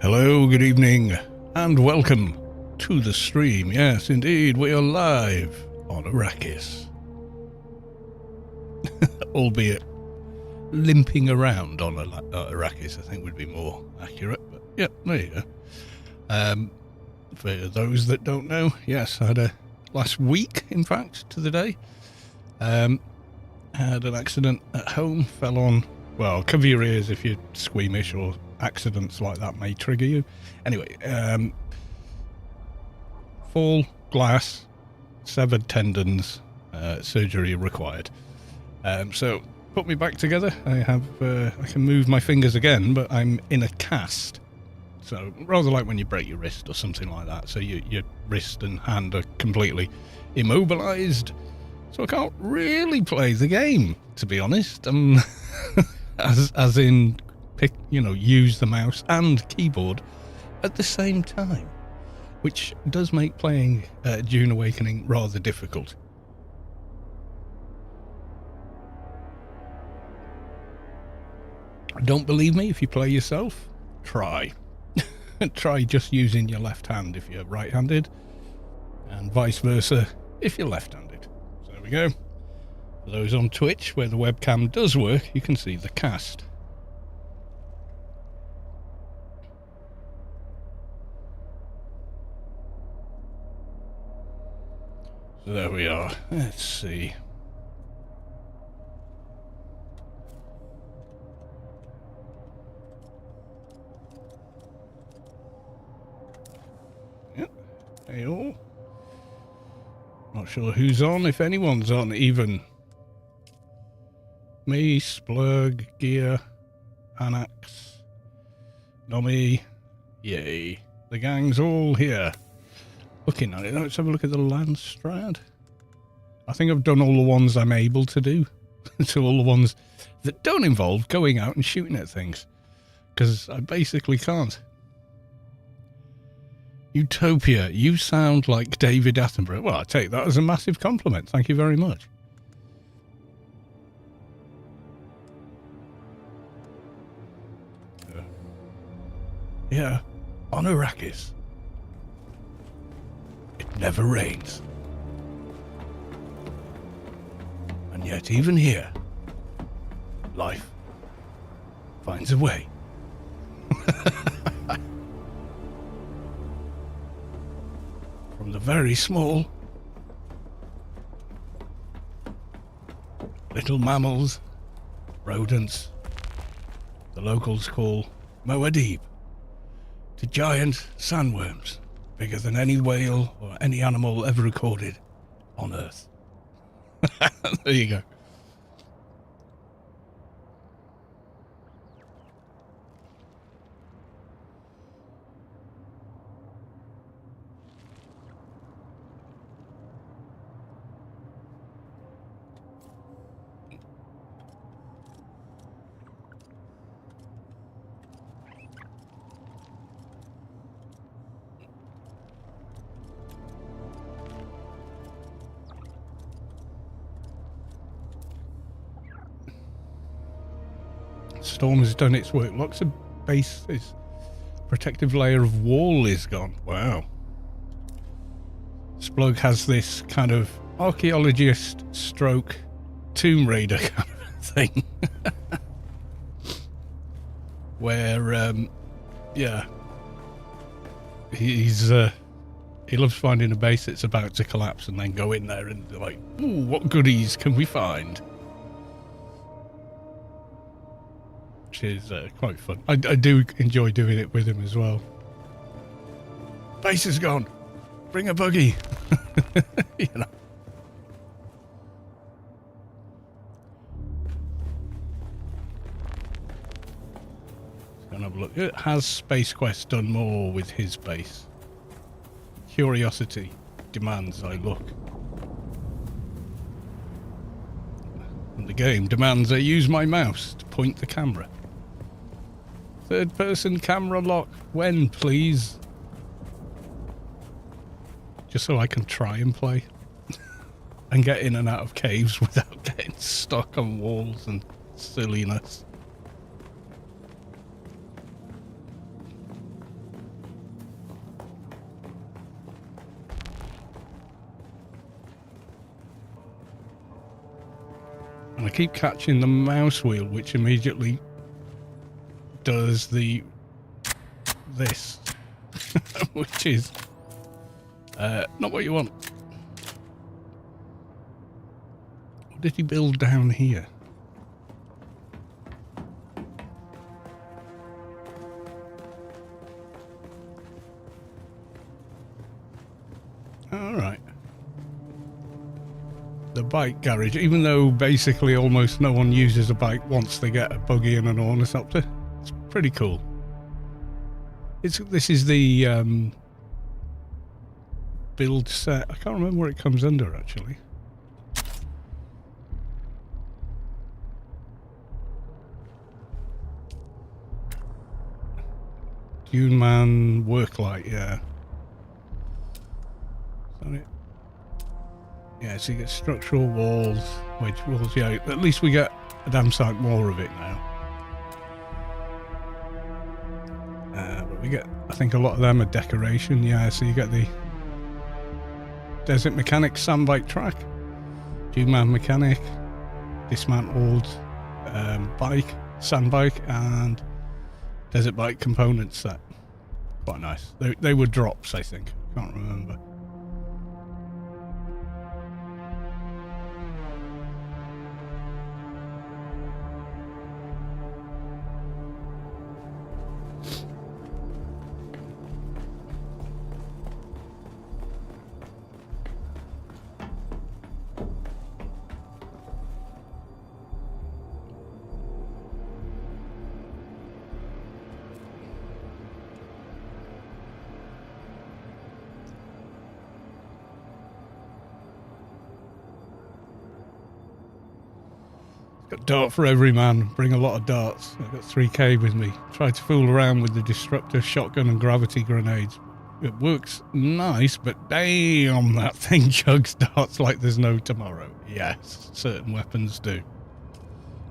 Hello, good evening, and welcome to the stream. Yes, indeed, we are live on Arrakis. Albeit limping around on Arrakis, I think would be more accurate. But yeah, there you go. For those that don't know, yes, I had a last week, in fact, to the day. Had an accident at home, fell on, well, cover your ears if you're squeamish or accidents like that may trigger you. Anyway, fall, glass, severed tendons, surgery required. So put me back together. I can move my fingers again, but I'm in a cast. So rather like when you break your wrist or something like that. So your wrist and hand are completely immobilized. So I can't really play the game, to be honest. As in, use the mouse and keyboard at the same time, which does make playing Dune Awakening rather difficult. Don't believe me? If you play yourself, try. Try just using your left hand if you're right-handed, and vice versa if you're left-handed. So there we go. For those on Twitch, where the webcam does work, you can see the cast. So there we are. Let's see. Yep. Hey all. Not sure who's on, if anyone's on even. Me, Splurg, Gear, Anax, Nomi, yay. The gang's all here. Looking at it, let's have a look at the Landstrad. I think I've done all the ones I'm able to do. So all the ones that don't involve going out and shooting at things. Because I basically can't. Utopia, you sound like David Attenborough. Well, I take that as a massive compliment. Thank you very much. Yeah, on Arrakis, it never rains. And yet even here, life finds a way. From the very small, little mammals, rodents, the locals call Moadib, to giant sandworms, bigger than any whale or any animal ever recorded on Earth. There you go. Storm has done its work. Lots of bases. Protective layer of wall is gone. Wow. Splug has this kind of archaeologist stroke Tomb Raider kind of thing. Where, yeah. He loves finding a base that's about to collapse and then go in there and like, ooh, what goodies can we find? Which is quite fun. I do enjoy doing it with him as well. Base is gone. Bring a buggy. You know. Let's go and have a look. Has Space Quest done more with his base? Curiosity demands I look. And the game demands I use my mouse to point the camera. Third person camera lock. When, please? Just so I can try and play. And get in and out of caves without getting stuck on walls and Silliness. And I keep catching the mouse wheel, which immediately does this, which is not what you want. What did he build down here? All right. The bike garage, even though basically almost no one uses a bike once they get a buggy and an ornithopter. It's pretty cool. This is the build set. I can't remember what it comes under actually. Dune Man work light, yeah. Is that it? Yeah, so you get structural walls, wedge walls, yeah, at least we get a damn sight more of it now. But we get, I think a lot of them are decoration, yeah, so you get the Desert Mechanic sandbike track, Dune Man Mechanic, dismantled bike, sandbike, and Desert Bike component set. Quite nice. They were drops, I think. Can't remember. Got dart for every man. Bring a lot of darts. I've got 3k with me. Try to fool around with the destructor, shotgun and gravity grenades. It works nice, but damn, that thing chugs darts like there's no tomorrow. Yes, certain weapons do.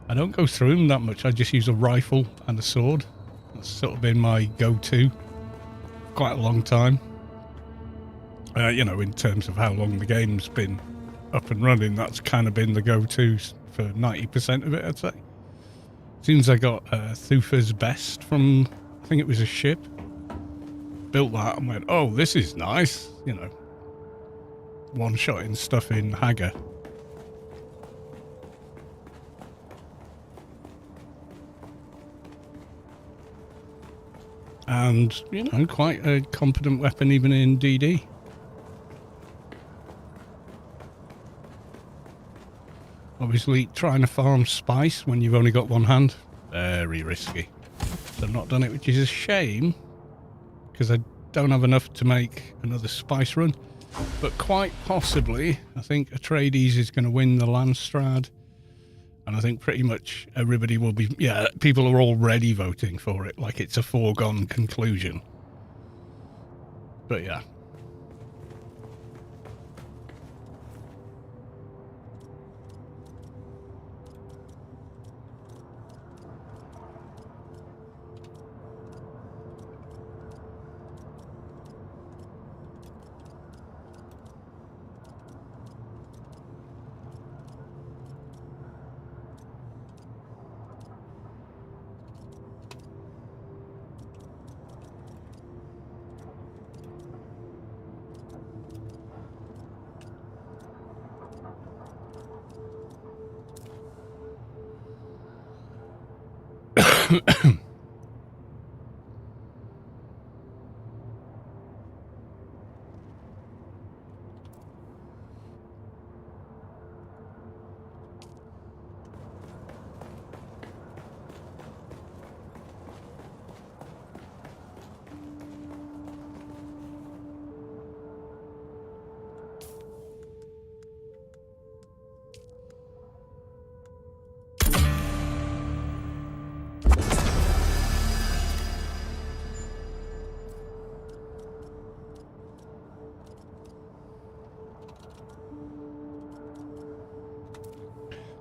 I don't go through them that much. I just use a rifle and a sword. That's sort of been my go-to for quite a long time. You know, in terms of how long the game's been up and running, that's kind of been the go-to for 90% of it, I'd say. As soon as I got Thufa's Best from, I think it was a ship, built that and went, oh, this is nice, you know, one-shotting stuff in Hagar. And, you know, quite a competent weapon even in DD. Obviously, trying to farm spice when you've only got one hand, very risky. So I've not done it, which is a shame, because I don't have enough to make another spice run. But quite possibly, I think Atreides is going to win the Landstrad. And I think pretty much everybody will be, yeah, people are already voting for it, like it's a foregone conclusion. But yeah.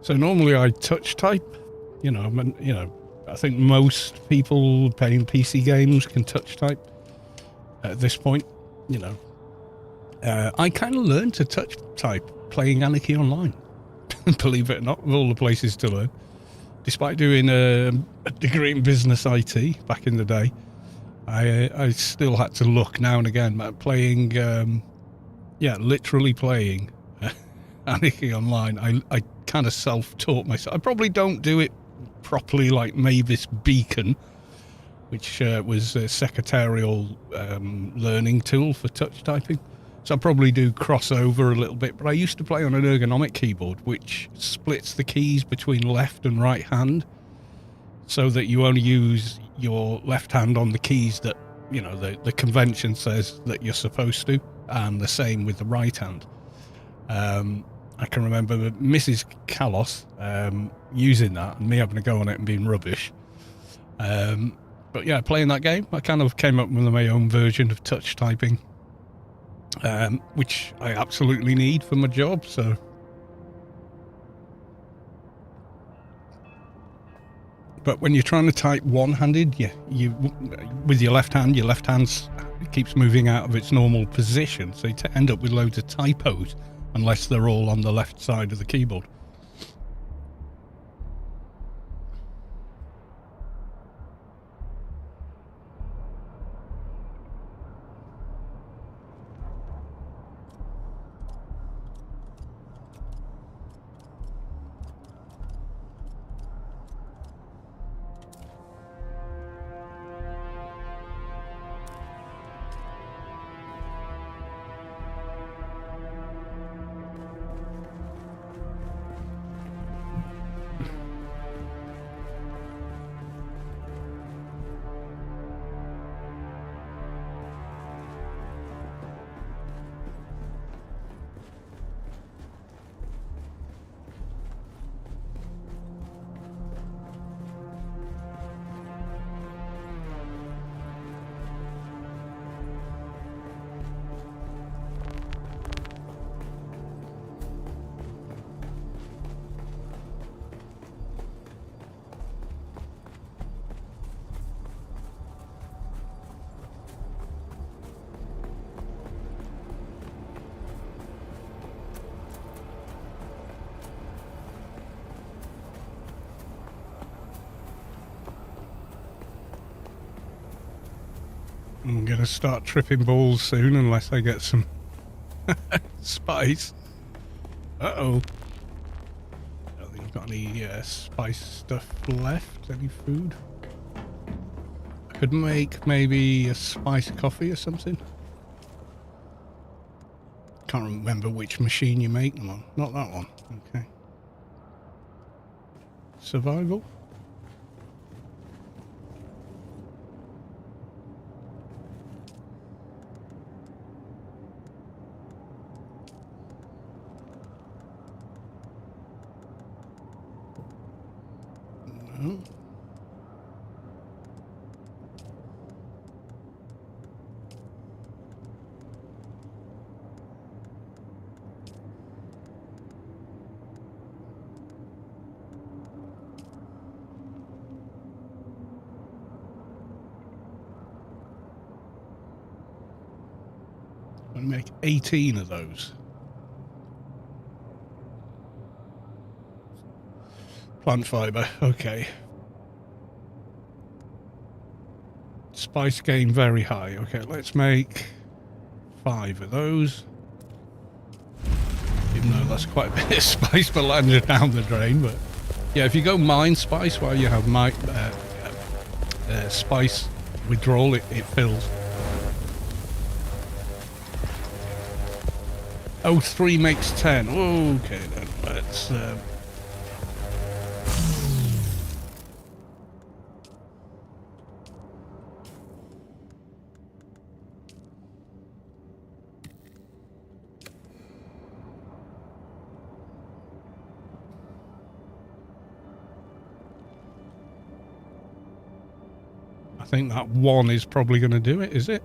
So normally I touch type, You know, I think most people playing PC games can touch type at this point. You know, I kind of learned to touch type playing Anarchy Online. Believe it or not, of all the places to learn. Despite doing a degree in business IT back in the day, I still had to look now and again at playing, literally playing Anarchy Online. I kind of self-taught myself. I probably don't do it properly like Mavis Beacon, which was a secretarial learning tool for touch typing. So I probably do cross over a little bit, but I used to play on an ergonomic keyboard, which splits the keys between left and right hand, so that you only use your left hand on the keys that, you know, the convention says that you're supposed to, and the same with the right hand. I can remember Mrs. Kalos using that and me having a go on it and being rubbish. But yeah, playing that game, I kind of came up with my own version of touch typing, which I absolutely need for my job, so... But when you're trying to type one-handed, you with your left hand keeps moving out of its normal position, so you end up with loads of typos, unless they're all on the left side of the keyboard. I'm going to start tripping balls soon unless I get some spice. Uh-oh. I don't think I've got any spice stuff left. Any food? I could make maybe a spiced coffee or something. Can't remember which machine you make them on. Not that one. Okay. Survival? No. I'm going to make 18 of those. Plant fiber, okay. Spice gain very high. Okay, let's make 5 of those. Even though that's quite a bit of spice for landing down the drain, but yeah, if you go mine spice while you have spice withdrawal, it fills. Oh, 3 makes 10. Okay, then let's. I think that 1 is probably going to do it, is it?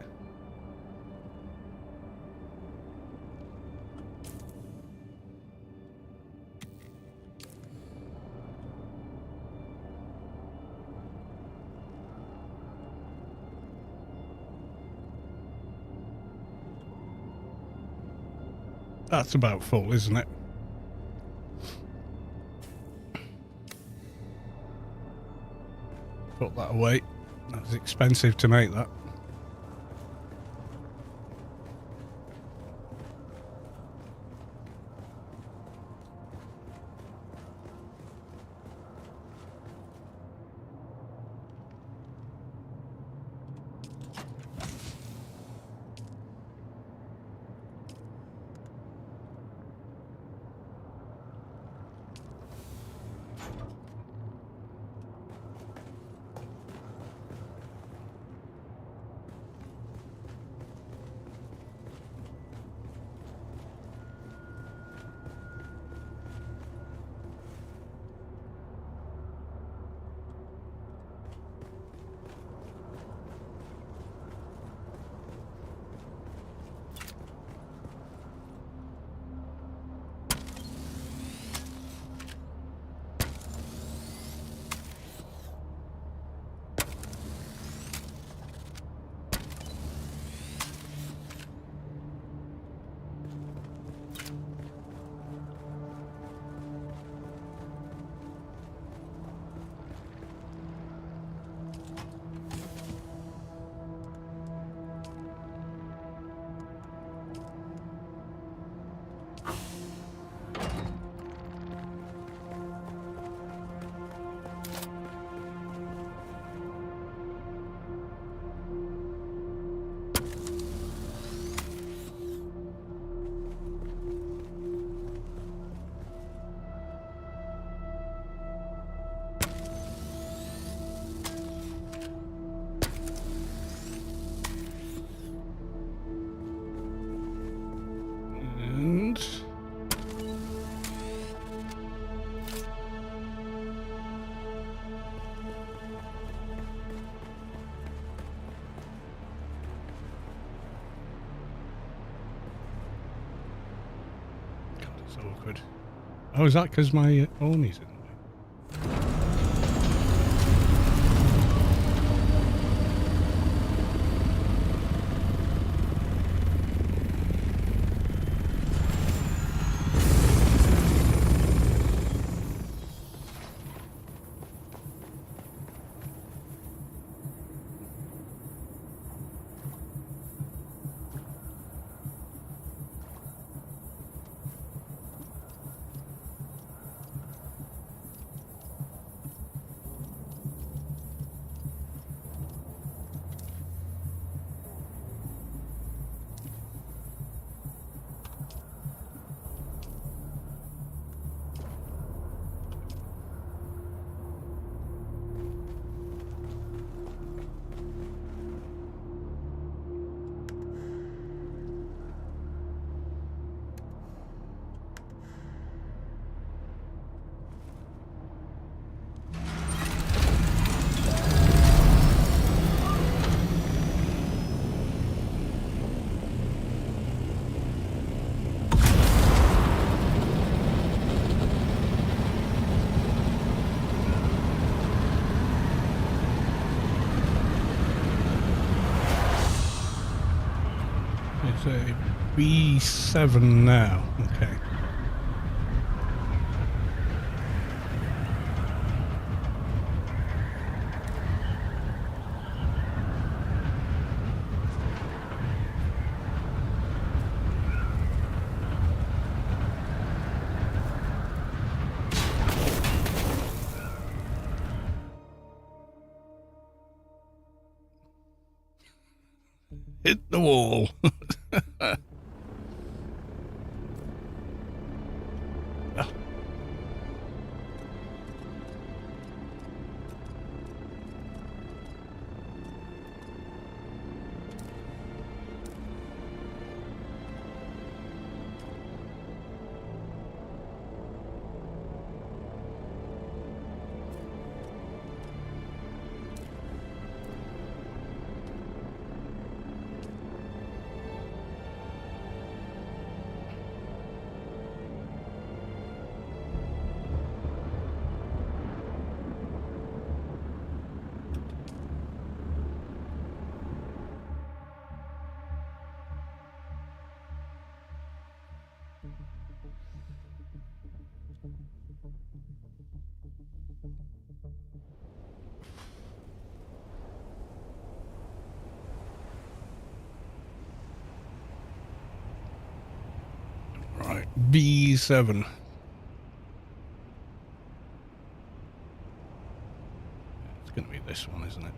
That's about full, isn't it? Put that away. That was expensive to make that. That's awkward. Oh, is that because my Orni's in the way? It's a B7 now. Okay. Hit the wall. B7. It's going to be this one, isn't it?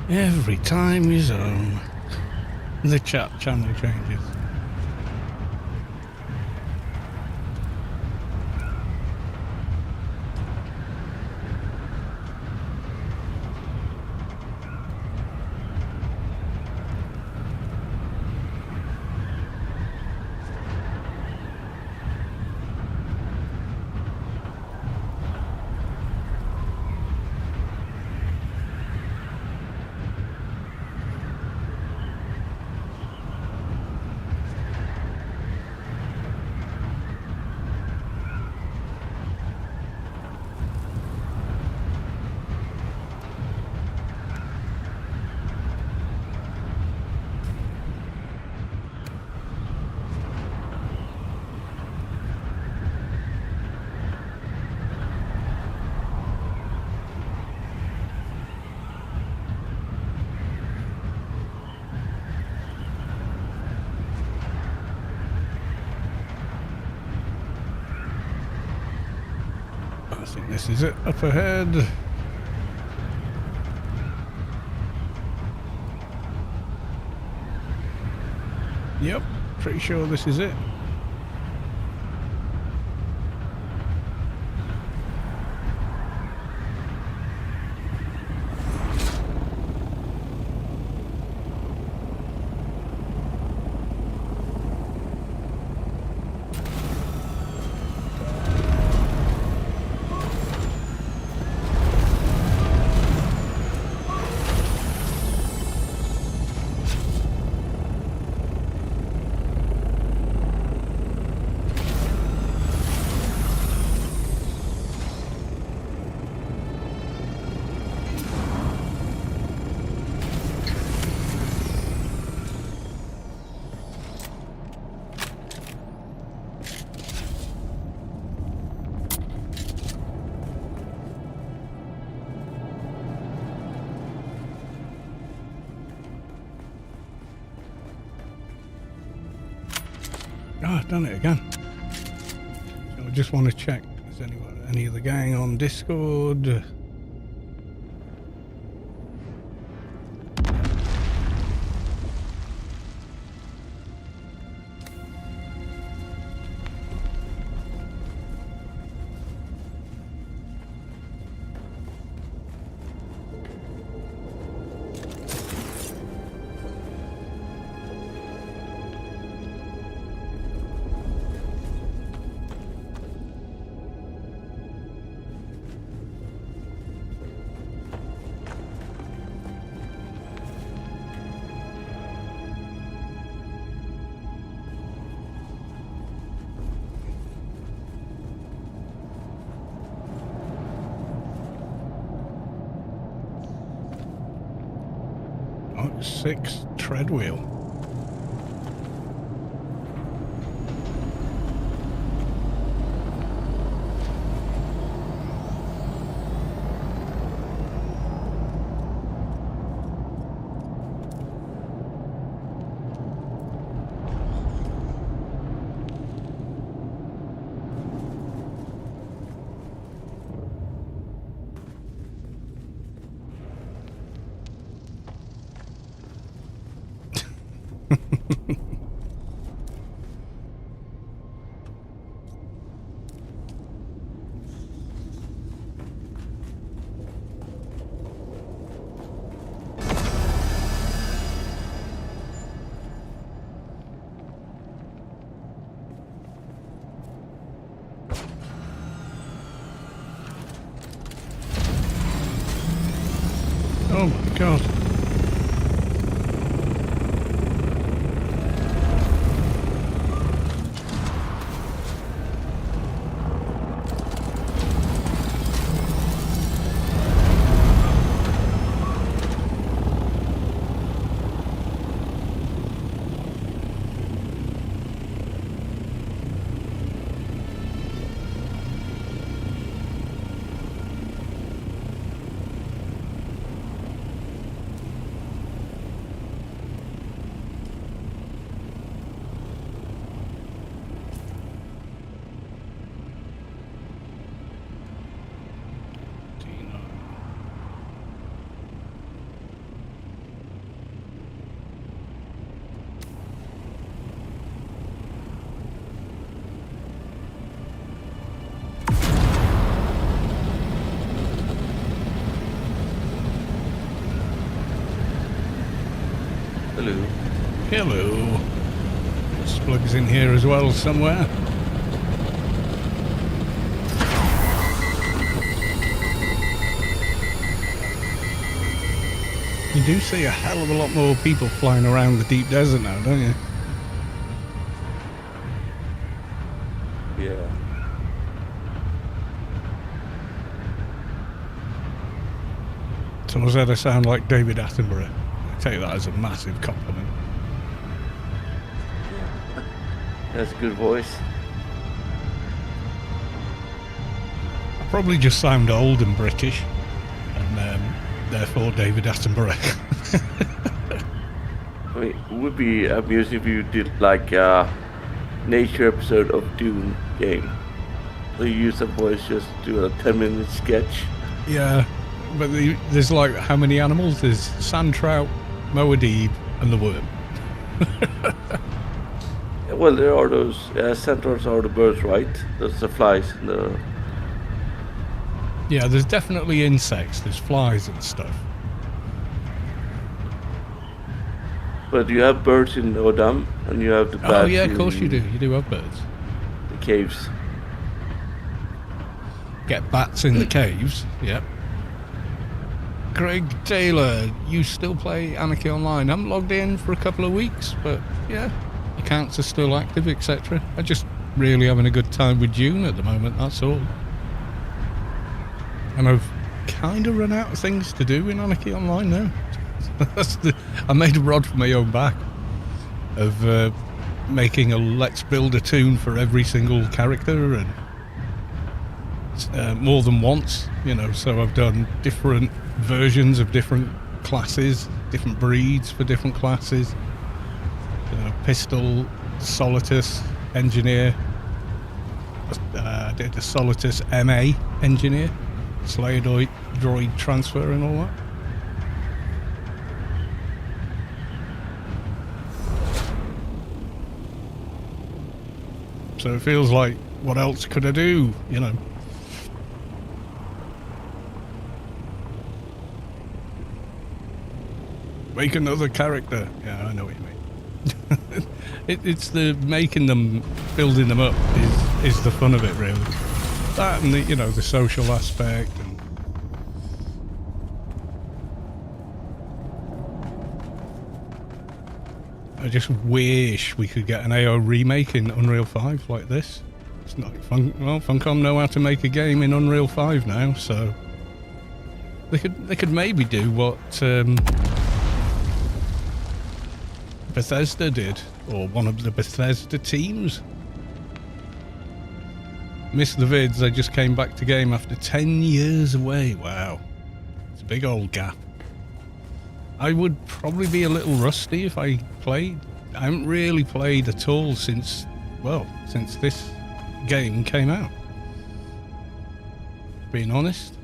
Every time you zone, the chat channel changes. I think this is it, up ahead. Yep, pretty sure this is it. Oh, I've done it again. So I just want to check, is anyone, any of the gang on Discord? Oh, 6 tread wheel. Oh my god. Hello. Hello. Splug's in here as well somewhere. You do see a hell of a lot more people flying around the deep desert now, don't you? Yeah. Someone said I sound like David Attenborough. I take that as a massive compliment. That's a good voice. I probably just sound old and British, and therefore David Attenborough. I mean, it would be amusing if you did like a nature episode of DUNE game. So you use a voice just to do a 10-minute sketch. Yeah, but there's like how many animals? There's sand trout, moadib, and the worm. Well, there are those centaurs are the birds, right? That's the flies and the... Yeah, there's definitely insects. There's flies and stuff. But you have birds in Odam, and you have the bats. Oh yeah, of course you do. You do have birds. The caves. Get bats in the caves. Yep. Greg Taylor, you still play Anarchy Online? I'm logged in for a couple of weeks, but yeah, accounts are still active, etc. I just really having a good time with DUNE at the moment. That's all. And I've kind of run out of things to do in Anarchy Online now. I made a rod for my own back of making a let's build a tune for every single character, and more than once, you know. So I've done different versions of different classes, different breeds for different classes. Pistol, Solitus, Engineer. I did a Solitus MA Engineer, Slayer droid transfer and all that. So it feels like, what else could I do, you know? Make another character. Yeah, I know what you mean. It's the making them, building them up is the fun of it, really. That and the, you know, the social aspect. And I just wish we could get an AO remake in Unreal 5 like this. It's not fun. Well, Funcom know how to make a game in Unreal 5 now, so they could maybe do what Bethesda did, or one of the Bethesda teams. Missed the vids. I just came back to game after 10 years away. Wow, it's a big old gap. I would probably be a little rusty if I played. I haven't really played at all since this game came out, being honest.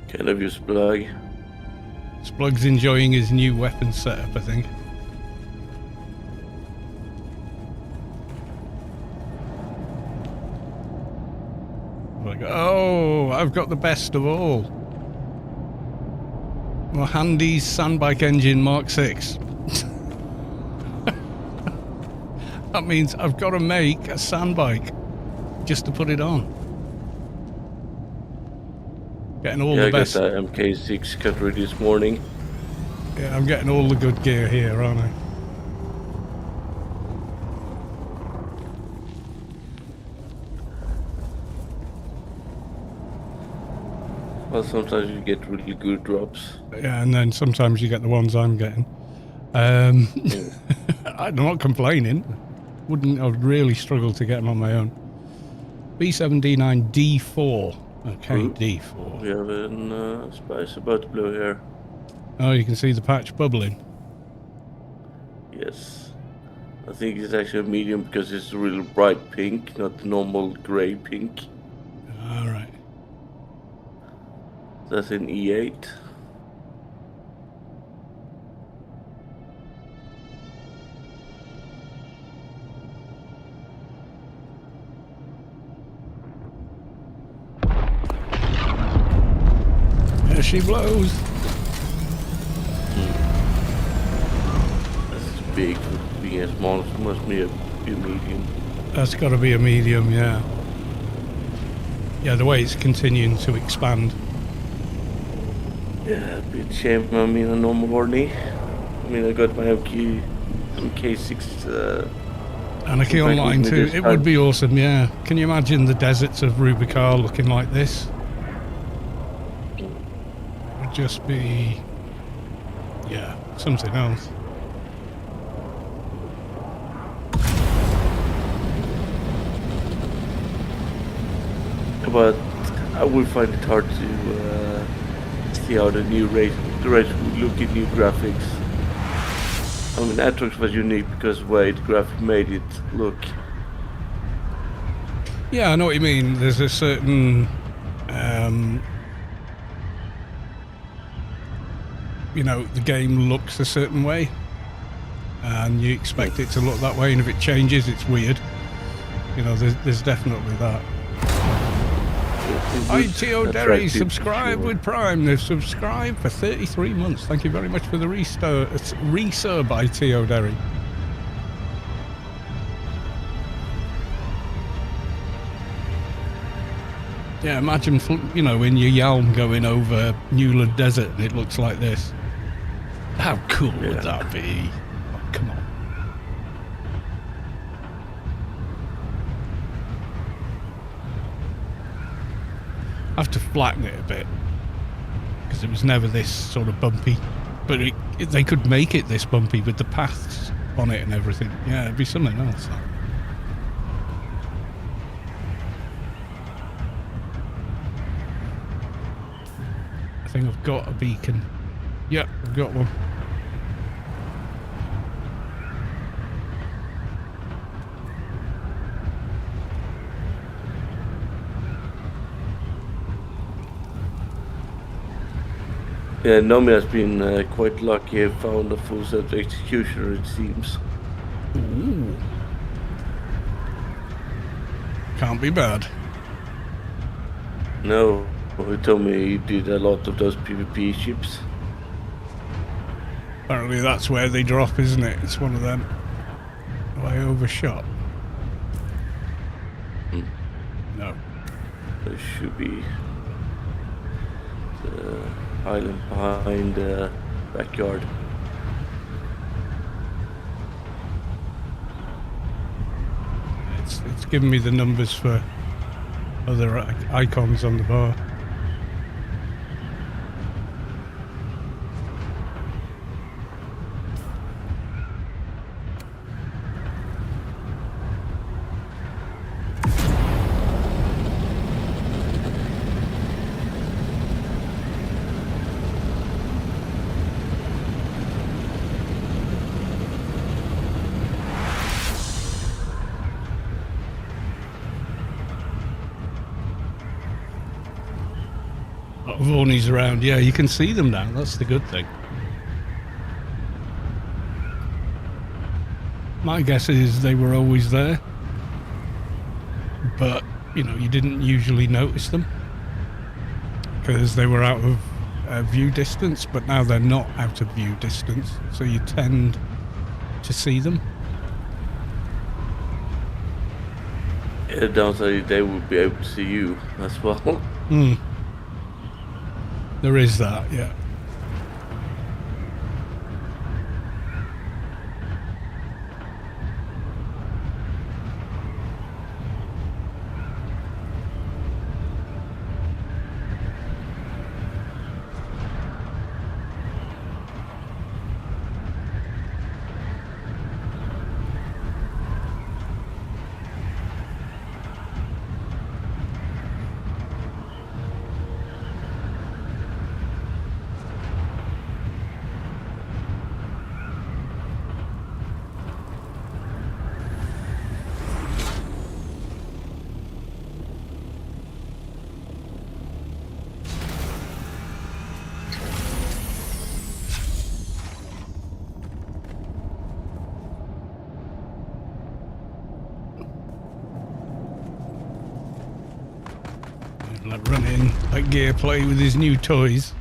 Kind of use Splug. Splug's enjoying his new weapon setup, I think. Like, oh, I've got the best of all. My handy sandbike engine Mark 6. That means I've got to make a sandbike just to put it on. Getting all Yeah, the I got best. the MK6 cut ready this morning. Yeah, I'm getting all the good gear here, aren't I? Well, sometimes you get really good drops. Yeah, and then sometimes you get the ones I'm getting. Mm. I'm not complaining. I'd really struggle to get them on my own. B7D9 D4. Okay, Ooh. D4. We have a spice about to blow here. Oh, you can see the patch bubbling. Yes. I think it's actually a medium because it's a really bright pink, not the normal grey pink. All right. That's an E8. There she blows. That's big for being a small. It must be a medium. That's got to be a medium, yeah. Yeah, the way it's continuing to expand. Yeah, a bit shame. I mean, a normal horny. I mean, I got my MK6. Anarchy back Online with me too. this It time. would be awesome, yeah. Can you imagine the deserts of Rubicon looking like this? It would just be, yeah, something else. But I would find it hard to see how the race would look in new graphics. I mean, Atrox was unique because the way the graphic made it look. Yeah, I know what you mean. There's a certain, you know, the game looks a certain way, and you expect it to look that way, and if it changes, it's weird. You know, there's definitely that. It Hi, would T.O. attract Derry, people, subscribe sure. with Prime. They've subscribed for 33 months. Thank you very much for the resub by T.O. Derry. Yeah, imagine, you know, in your Yalm going over Newland Desert and it looks like this. How cool would that be? Oh, come on. I have to flatten it a bit because it was never this sort of bumpy. But they could make it this bumpy with the paths on it and everything. Yeah, it'd be something else. I think I've got a beacon. Yep, I've got one. Yeah, Nomi has been quite lucky. I found a full set executioner, it seems. Ooh. Can't be bad. No, he told me he did a lot of those PvP ships. Apparently that's where they drop, isn't it? It's one of them. Have I overshot? No. There should be the island behind the backyard. It's giving me the numbers for other icons on the bar. Vornies around, yeah, you can see them now. That's the good thing. My guess is they were always there, but you know, you didn't usually notice them because they were out of view distance, but now they're not out of view distance, so you tend to see them. Yeah, the downside they would be able to see you as well. Hmm. There is that, yeah. Let run in, let Gear play with his new toys.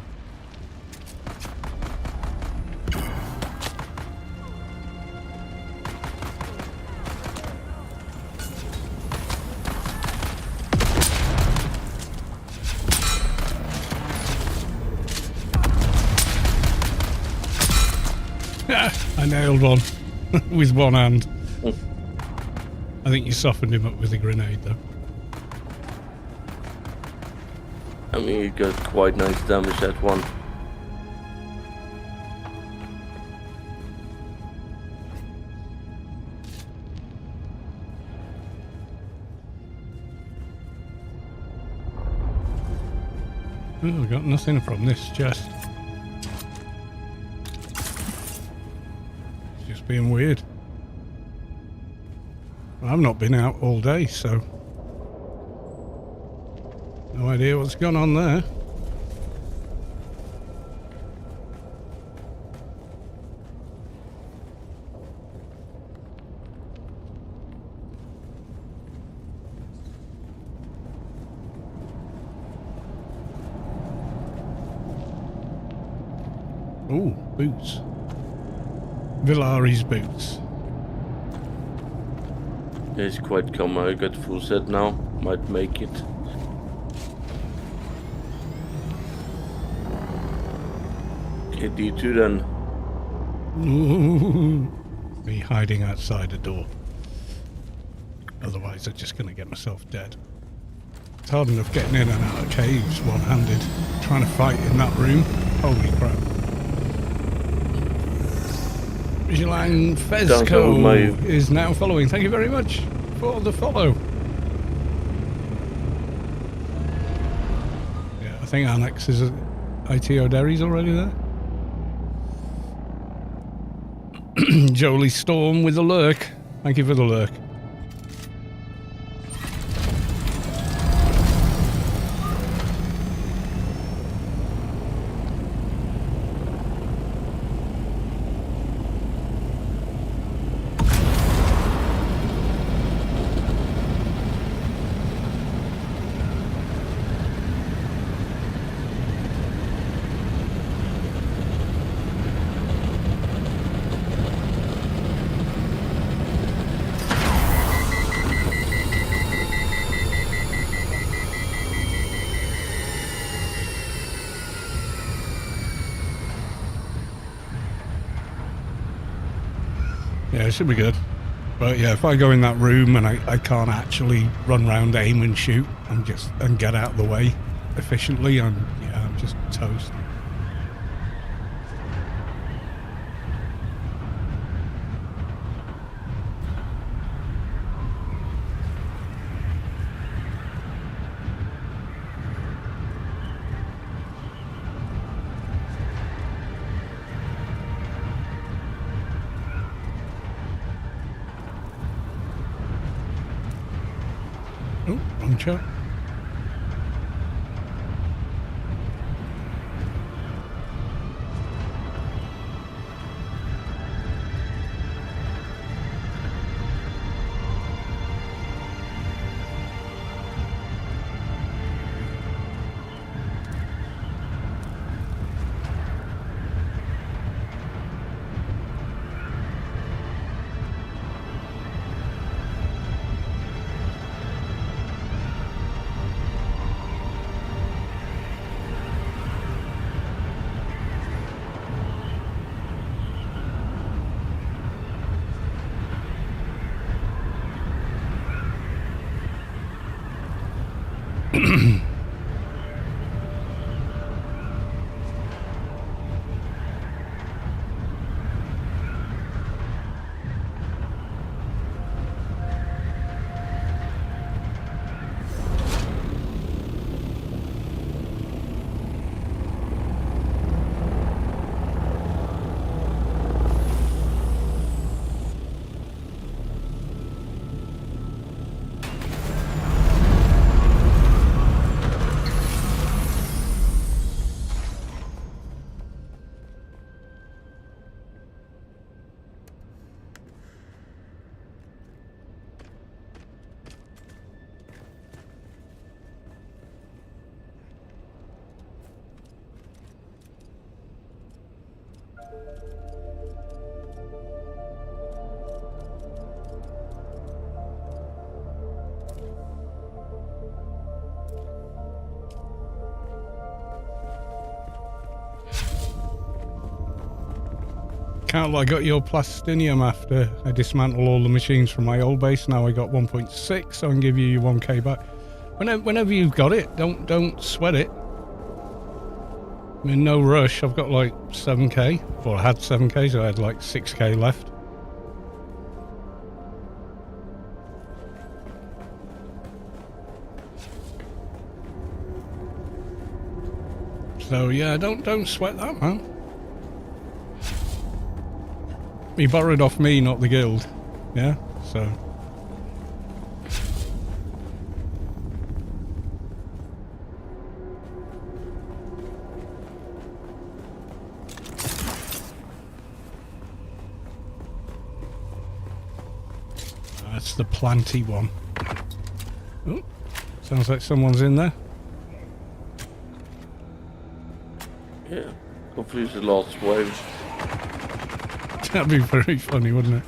I nailed one with one hand. I think you softened him up with a grenade though. I mean, you got quite nice damage that one. Oh, I got nothing from this chest. It's just being weird. I've not been out all day, so no idea what's going on there. Ooh, boots. Villari's boots. Yeah, it's quite common. I got full set now. Might make it. Okay, D2 then. Ooh, me hiding outside a door. Otherwise, I'm just going to get myself dead. It's hard enough getting in and out of caves one-handed. Trying to fight in that room. Holy crap. Vigilang Fezco is now following. Thank you very much for the follow. Yeah, I think Annex is IT O'Derry's already there. Jolie Storm with the lurk. Thank you for the lurk. Yeah, it should be good. But yeah, if I go in that room and I can't actually run around, aim and shoot and get out of the way efficiently, I'm just toast. Oh, wrong shot. Carl, I got your plastinium after I dismantled all the machines from my old base. Now I got 1.6, so I can give you your 1k back. Whenever you've got it, don't sweat it. I'm in no rush. I've got like 7k, or I had 7k, so I had like 6k left. So yeah, don't sweat that, man. He borrowed off me, not the guild. Yeah, so. That's the planty one. Oh, sounds like someone's in there. Yeah, hopefully it's the last wave. That'd be very funny, wouldn't it?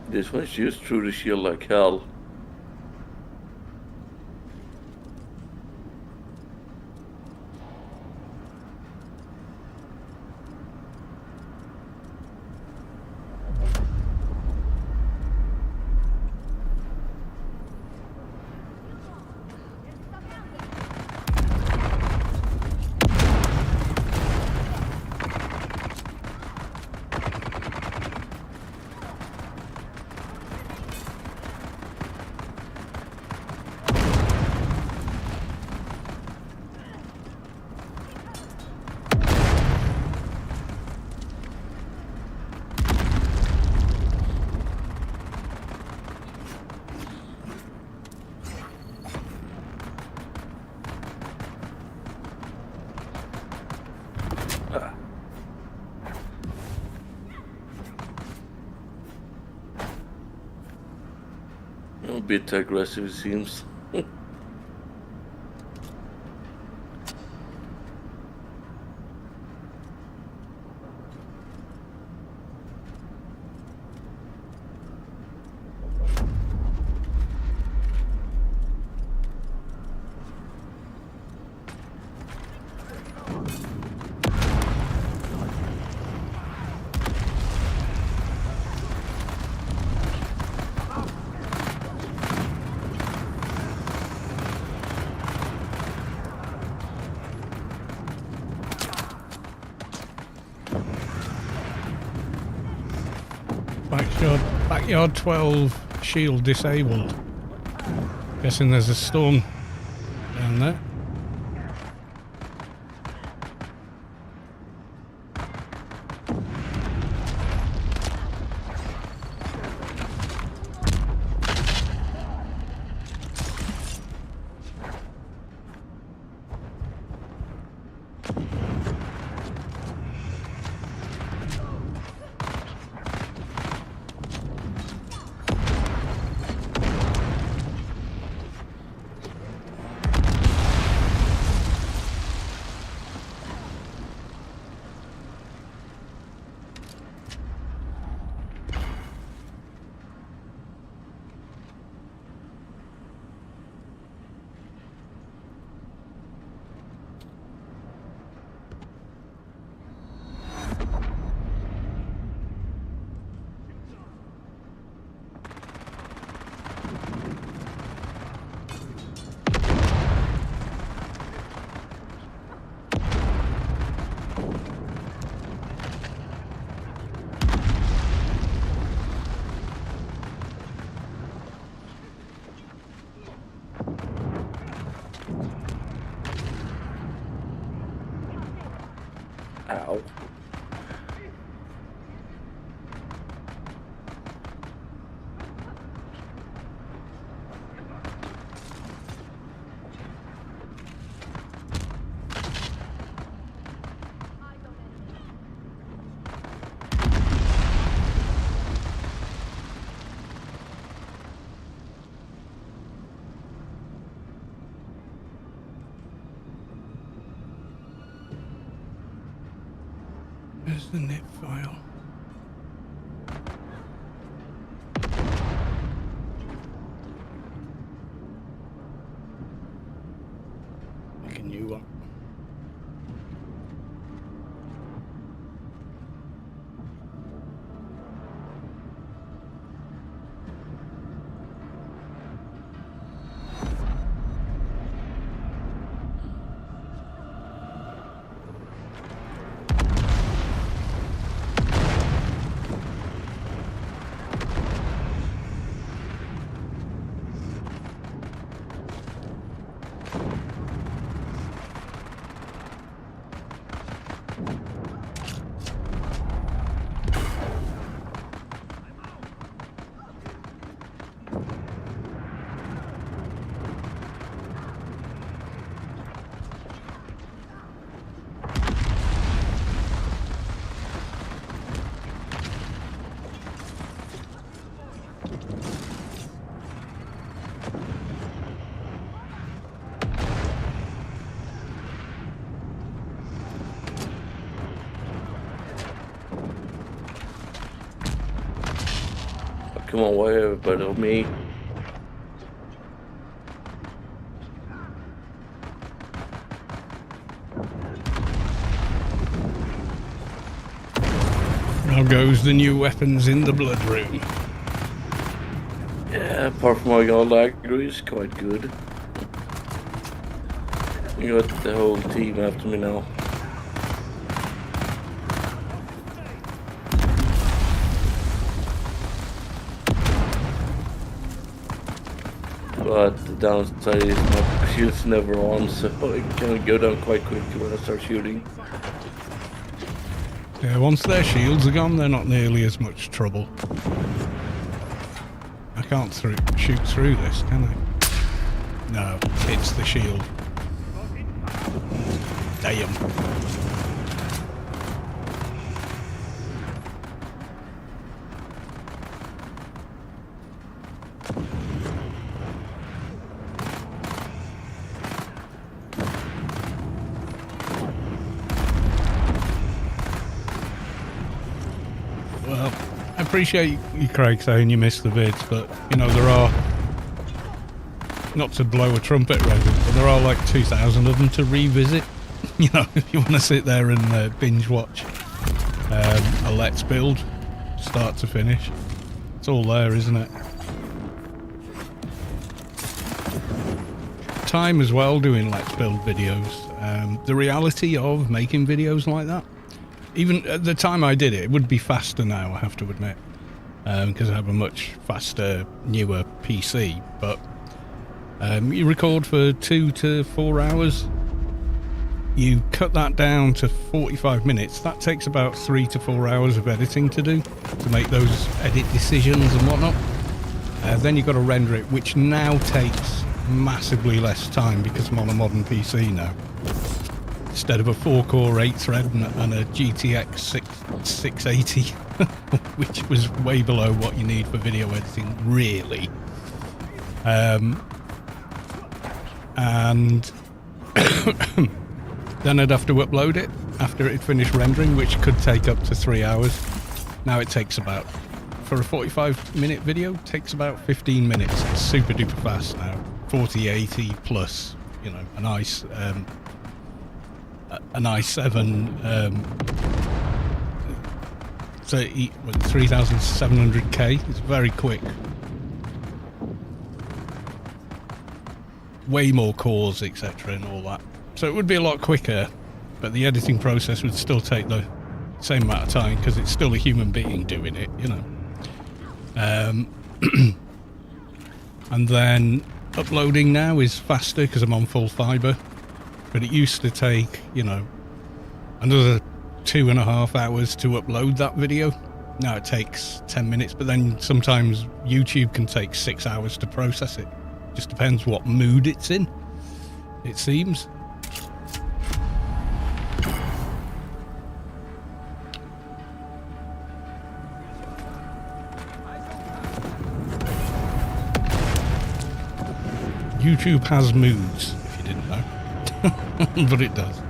This one shoots through the shield like hell. A bit aggressive, it seems. Backyard 12 shield disabled. Guessing there's a storm down there. Ow. Where's the NIP file? Make a new one. Come on, why everybody on me? Now goes the new weapons in the blood room. Yeah, apart from my god aggro is quite good. You got the whole team after me now. But the downside is my shield's never on, so it can go down quite quickly when I start shooting. Yeah, once their shields are gone, they're not nearly as much trouble. I can't shoot through this, can I? No, it's the shield. Damn. Well, I appreciate you, Craig, saying you missed the vids, but, you know, there are, not to blow a trumpet, but there are like 2,000 of them to revisit. You know, if you want to sit there and binge watch a Let's Build, start to finish. It's all there, isn't it? Time as well doing Let's Build videos. The reality of making videos like that, even at the time I did it, it would be faster now, I have to admit, because I have a much faster, newer PC, but you record for 2 to 4 hours, you cut that down to 45 minutes, that takes about 3 to 4 hours of editing to do, to make those edit decisions and whatnot. Then you've got to render it, which now takes massively less time because I'm on a modern PC now. Instead of a 4-core 8-thread and a GTX 680, which was way below what you need for video editing, really. And then I'd have to upload it after it finished rendering, which could take up to 3 hours. Now it takes about, for a 45-minute video, takes about 15 minutes. It's super duper fast now. 4080 plus, you know, an i7 3700K. It's very quick. Way more cores, etc. and all that. So it would be a lot quicker, but the editing process would still take the same amount of time because it's still a human being doing it, you know. And then uploading now is faster because I'm on full fiber, but it used to take, you know, another 2.5 hours to upload that video. Now it takes 10 minutes, but then sometimes YouTube can take 6 hours to process it. Just depends what mood it's in, it seems. YouTube has moods, if you didn't know. But it does.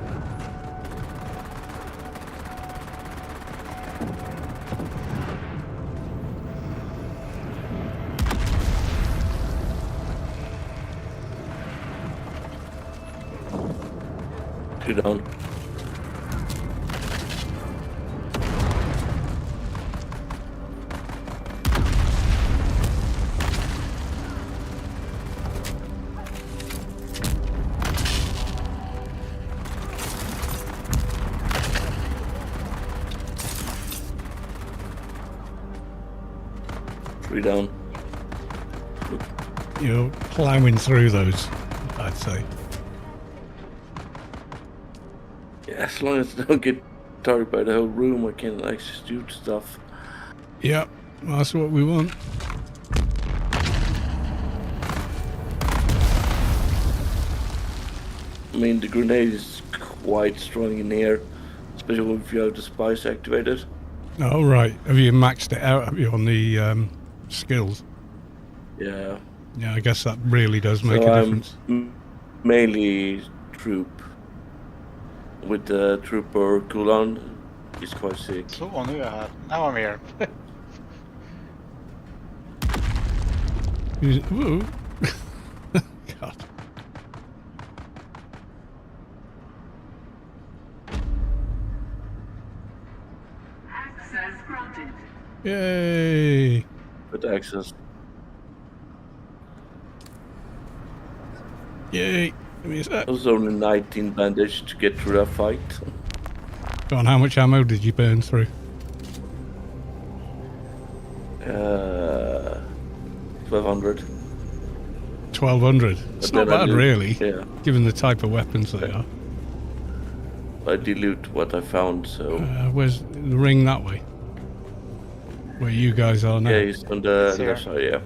Two down. Three down. You're plowing through those, I'd say. Yeah, as long as I don't get targeted by the whole room, I can actually shoot stuff. Yep, that's what we want. I mean, the grenade is quite strong in here, especially if you have the spice activated. Oh, right. Have you maxed it out, have you, on the skills? Yeah. Yeah, I guess that really does make So a I'm difference. mainly troop. With the trooper cooldown, he's quite sick. Så, nu är jag här. Now I'm here. Ooh. God. Access granted. Yay! With access. Yay! Give me a sec. I was only 19 bandage to get through that fight. Go on, how much ammo did you burn through? 1200. 1200. It's But not then I bad, loot- really, Yeah. given the type of weapons they are. I dilute what I found, so. Where's the ring that way? Where you guys are now? Yeah, he's on the It's here. left side, yeah.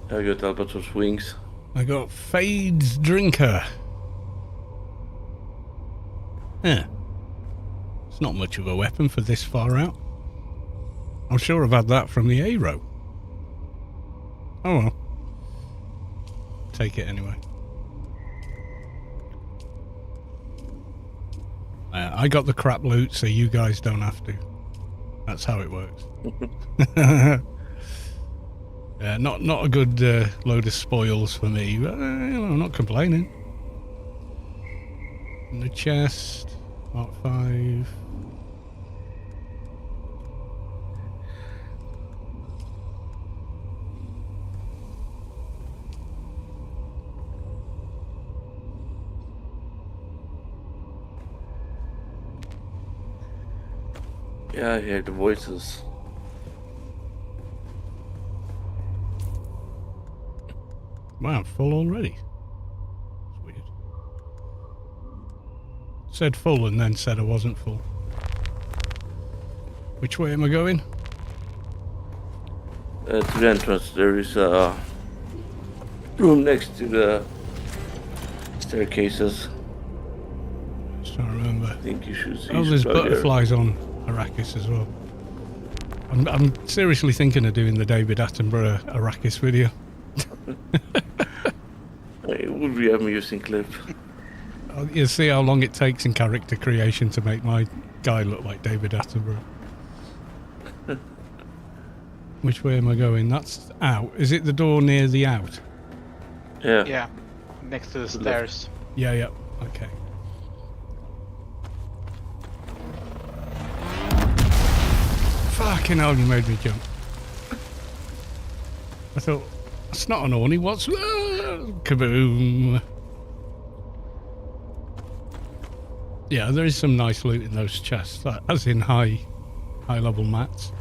I got albatross wings. I got Fade's Drinker. Yeah. It's not much of a weapon for this far out. I'm sure I've had that from the A-row. Oh well. Take it anyway. I got the crap loot, so you guys don't have to. That's how it works. Yeah, not a good load of spoils for me, but I'm not complaining. In the chest, Mark 5. Yeah, I hear the voices. Wow, I'm full already. It's weird. Said full and then said I wasn't full. Which way am I going? To the entrance, there is a room next to the staircases. Just trying to remember. I think you should see. Oh, there's right there. butterflies on Arrakis as well. I'm seriously thinking of doing the David Attenborough Arrakis video. It would be amusing clip. You see how long it takes in character creation to make my guy look like David Attenborough. Which way am I going? That's out. Is it the door near the out? Yeah. Yeah, next to the To the stairs. Yeah, okay. Fucking hell, you made me jump. I thought, that's not an awning, what's... kaboom! Yeah, there is some nice loot in those chests, as in high level mats.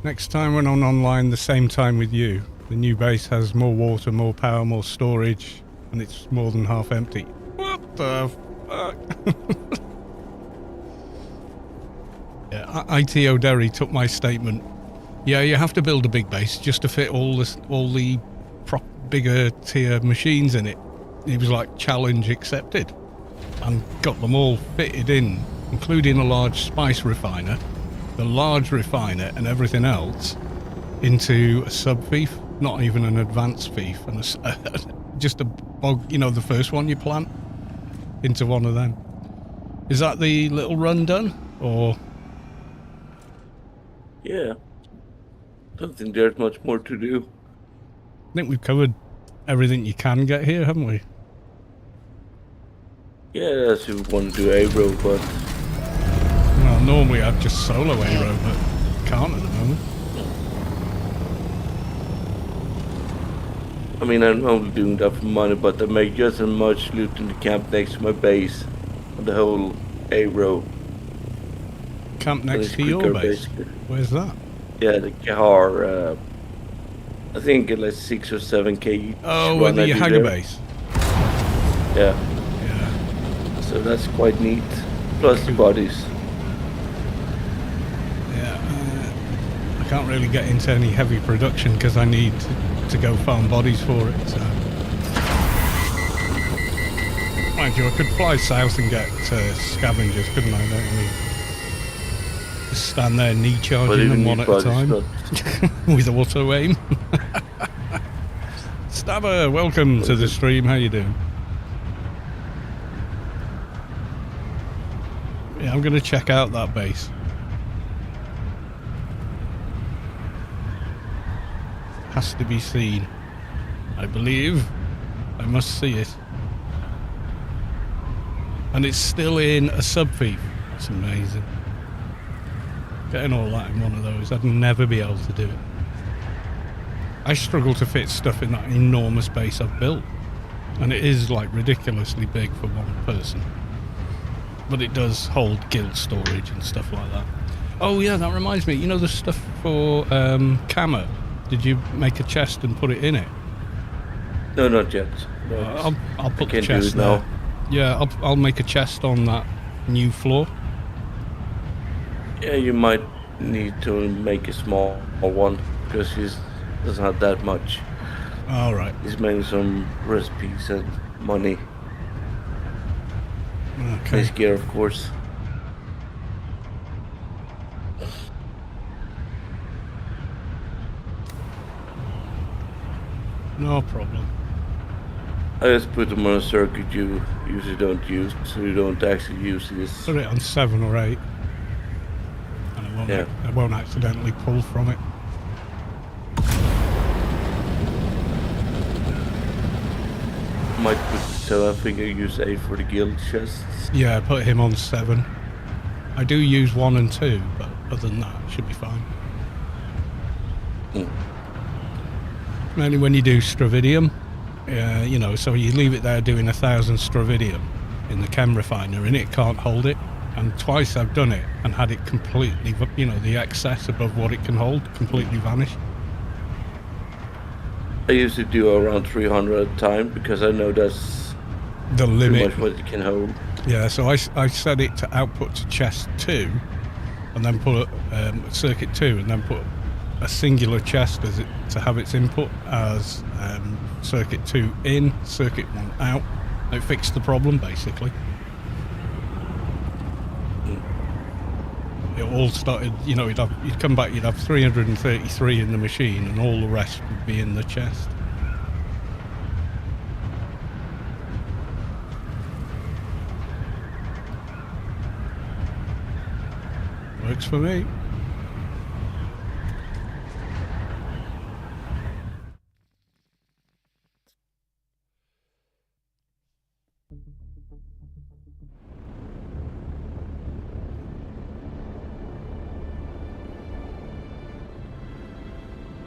Next time when I'm online the same time with you, the new base has more water, more power, more storage, and it's more than half empty. What the fuck? Yeah, ITO Derry took my statement. Yeah, you have to build a big base just to fit all the bigger tier machines in it. He was like, challenge accepted, and got them all fitted in, including a large spice refiner, the large refiner, and everything else into a sub fief, not even an advanced fief, and just a bog, you know, the first one you plant into one of them. Is that the little run done, or? Yeah. Don't think there's much more to do. I think we've covered everything you can get here, haven't we? Yeah, as you want to do aero, but Well, normally I'd just solo aero, but can't at the moment. I mean, I'm only doing that for money, but I make just as much loot in the camp next to my base on the whole aero. Camp And next it's to your quicker, base. basically. Where's that? Yeah, the car, I think like 6 or 7k each. Oh, run where I the do Hagger there. base. Yeah, Yeah. so that's quite neat. Plus the bodies. Yeah, I can't really get into any heavy production because I need to go farm bodies for it. So, mind you, I could fly south and get scavengers, couldn't I? Don't I? Just stand there knee But charging even them one these at a bodies, time not with auto aim. Stabber, welcome to the stream. How you doing? Yeah, I'm going to check out that base. Has to be seen. I believe I must see it. And it's still in a sub-fief. That's amazing. Getting all that in one of those, I'd never be able to do it. I struggle to fit stuff in that enormous base I've built. And it is like ridiculously big for one person. But it does hold guild storage and stuff like that. Oh yeah, that reminds me, you know the stuff for camo? Did you make a chest and put it in it? No, not yet. No, I'll put I the can do chest it now. there. Yeah, I'll make a chest on that new floor. Yeah, you might need to make a small one because he doesn't have that much. All right. He's making some recipes and money. Okay. His gear, of course. No problem. I just put them on a circuit you usually don't use, so you don't actually use this. Put it on 7 or 8. And I won't accidentally pull from it. Might put, so I think I use 8 for the guild chests. Yeah, put him on 7. I do use 1 and 2, but other than that, it should be fine. Mainly when you do Stravidium, you know, so you leave it there doing 1,000 Stravidium in the chem refiner and it can't hold it. And twice I've done it and had it completely, you know, the excess above what it can hold completely vanish. I usually do around 300 at a time because I know that's The pretty limit. much what it can hold. Yeah, so I set it to output to chest 2 and then put circuit 2 and then put a singular chest as it to have its input as circuit 2 in, circuit 1 out. It fixed the problem basically. It all started, you know, you'd come back, you'd have 333 in the machine and all the rest would be in the chest. Works for me.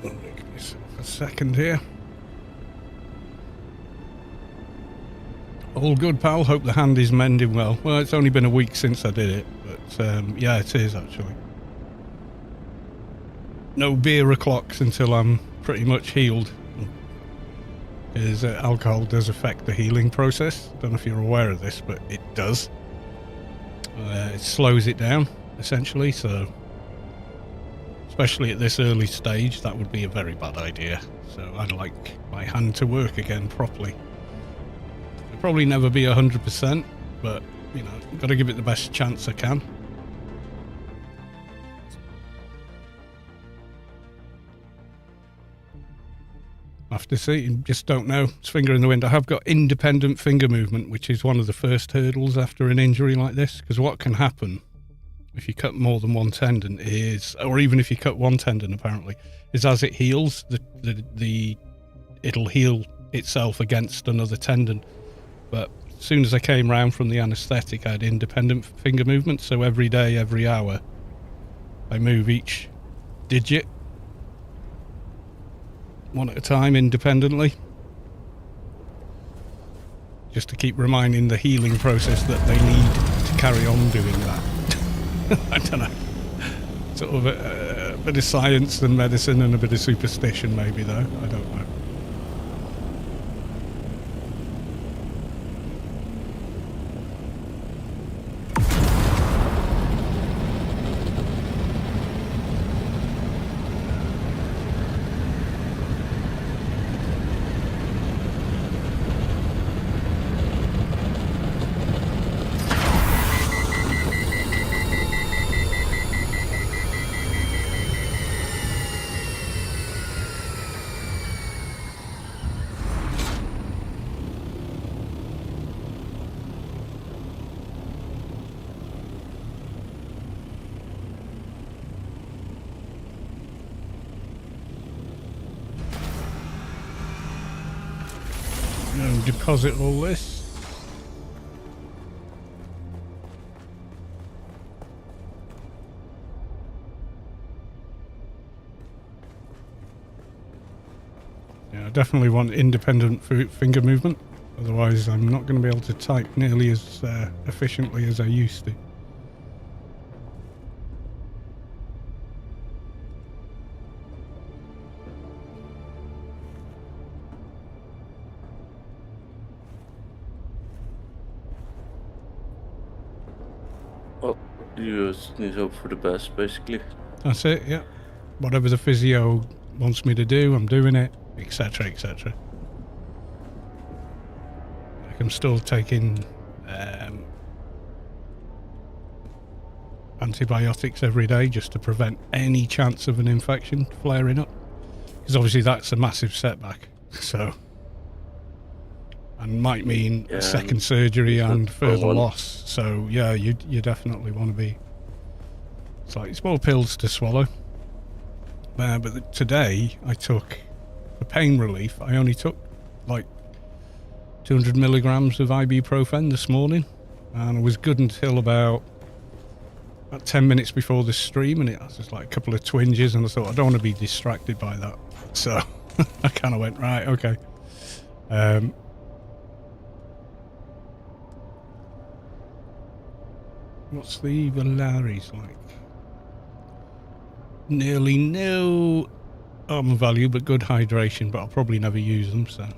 Give myself a second here. All good, pal. Hope the hand is mending well. Well, it's only been a week since I did it, but yeah, it is actually. No beer o'clocks until I'm pretty much healed. Because alcohol does affect the healing process. Don't know if you're aware of this, but it does. It slows it down, essentially, so... Especially at this early stage, that would be a very bad idea. So I'd like my hand to work again properly. It'll probably never be 100%, but, you know, got to give it the best chance I can. I have to see, just don't know. It's finger in the wind. I have got independent finger movement, which is one of the first hurdles after an injury like this, because what can happen if you cut more than one tendon is, or even if you cut one tendon apparently, is as it heals, it'll heal itself against another tendon. But as soon as I came round from the anaesthetic, I had independent finger movement, so every day, every hour, I move each digit one at a time independently, just to keep reminding the healing process that they need to carry on doing that. I don't know, sort of a bit of science and medicine and a bit of superstition maybe, though. I don't know. Deposit all this. Yeah, I definitely want independent finger movement, otherwise I'm not going to be able to type nearly as efficiently as I used to. You just need hope for the best, basically. That's it, yeah. Whatever the physio wants me to do, I'm doing it, etc, etc. Like I'm still taking antibiotics every day just to prevent any chance of an infection flaring up. Because obviously that's a massive setback, so... And might mean a second surgery and further loss. So yeah, you definitely want to be. It's like small pills to swallow. But today I took, for pain relief, I only took like 200 milligrams of ibuprofen this morning, and I was good until about 10 minutes before the stream, and it was just like a couple of twinges, and I thought I don't want to be distracted by that, so I kind of went right, okay. What's the Valaris like? Nearly no armor value, but good hydration, but I'll probably never use them, so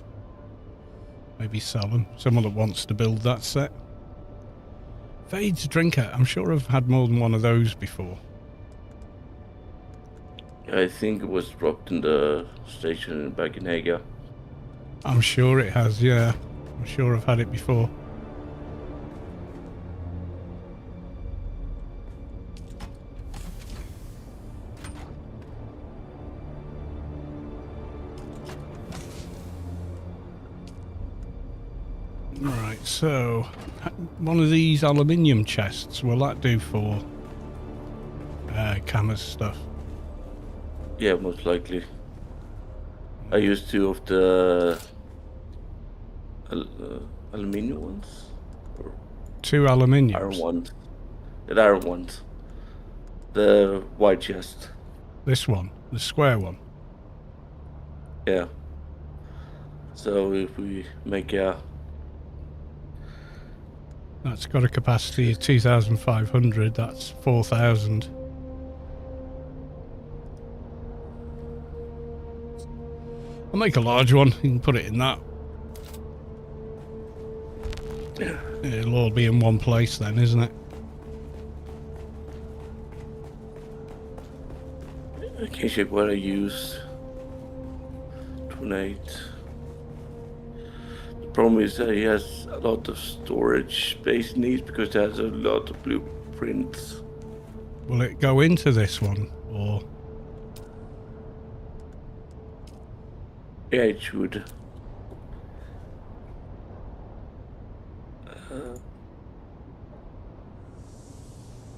maybe sell them. Someone that wants to build that set. Fade's Drinker, I'm sure I've had more than one of those before. I think it was dropped in the station back in Haga. I'm sure it has, yeah. I'm sure I've had it before. Right, so one of these aluminium chests, will that do for Kama's stuff? Yeah, most likely. I used two of the aluminium ones. Or two aluminium? Iron ones. The iron ones. The white chest. This one? The square one? Yeah. So if we make a That's got a capacity of 2,500. That's 4,000. I'll make a large one. You can put it in that. It'll all be in one place then, isn't it? I can check what I used. 28. The problem is that he has a lot of storage space needs because it has a lot of blueprints. Will it go into this one or? Yeah, it should.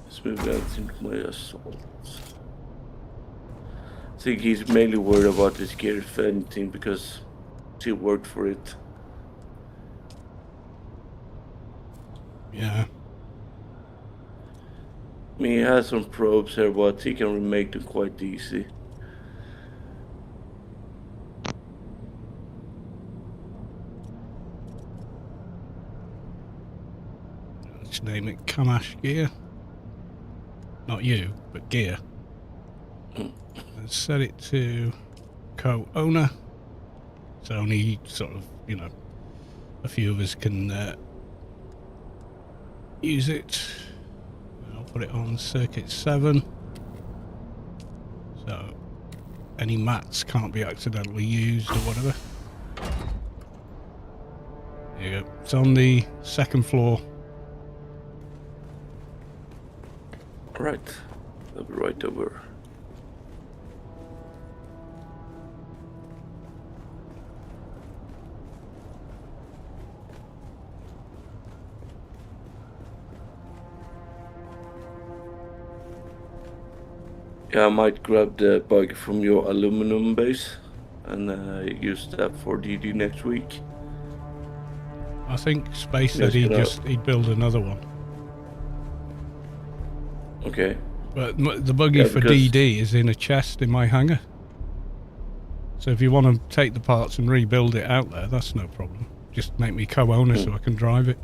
Let's move that into my assaults. I think he's mainly worried about this gear thing because he worked for it. Yeah. I mean, he has some probes here, but he can remake them quite easy. Let's name it Kamash Gear. Not you, but Gear. Let's set it to co-owner. So only sort of, you know, a few of us can use it. I'll put it on circuit 7. So any mats can't be accidentally used or whatever. There you go. It's on the second floor. Right, I'll be right over. Yeah, I might grab the bug from your aluminum base and use that for DD next week. I think Space said he'd build another one. Okay. But the buggy for DD is in a chest in my hangar. So if you want to take the parts and rebuild it out there, that's no problem. Just make me co-owner so I can drive it.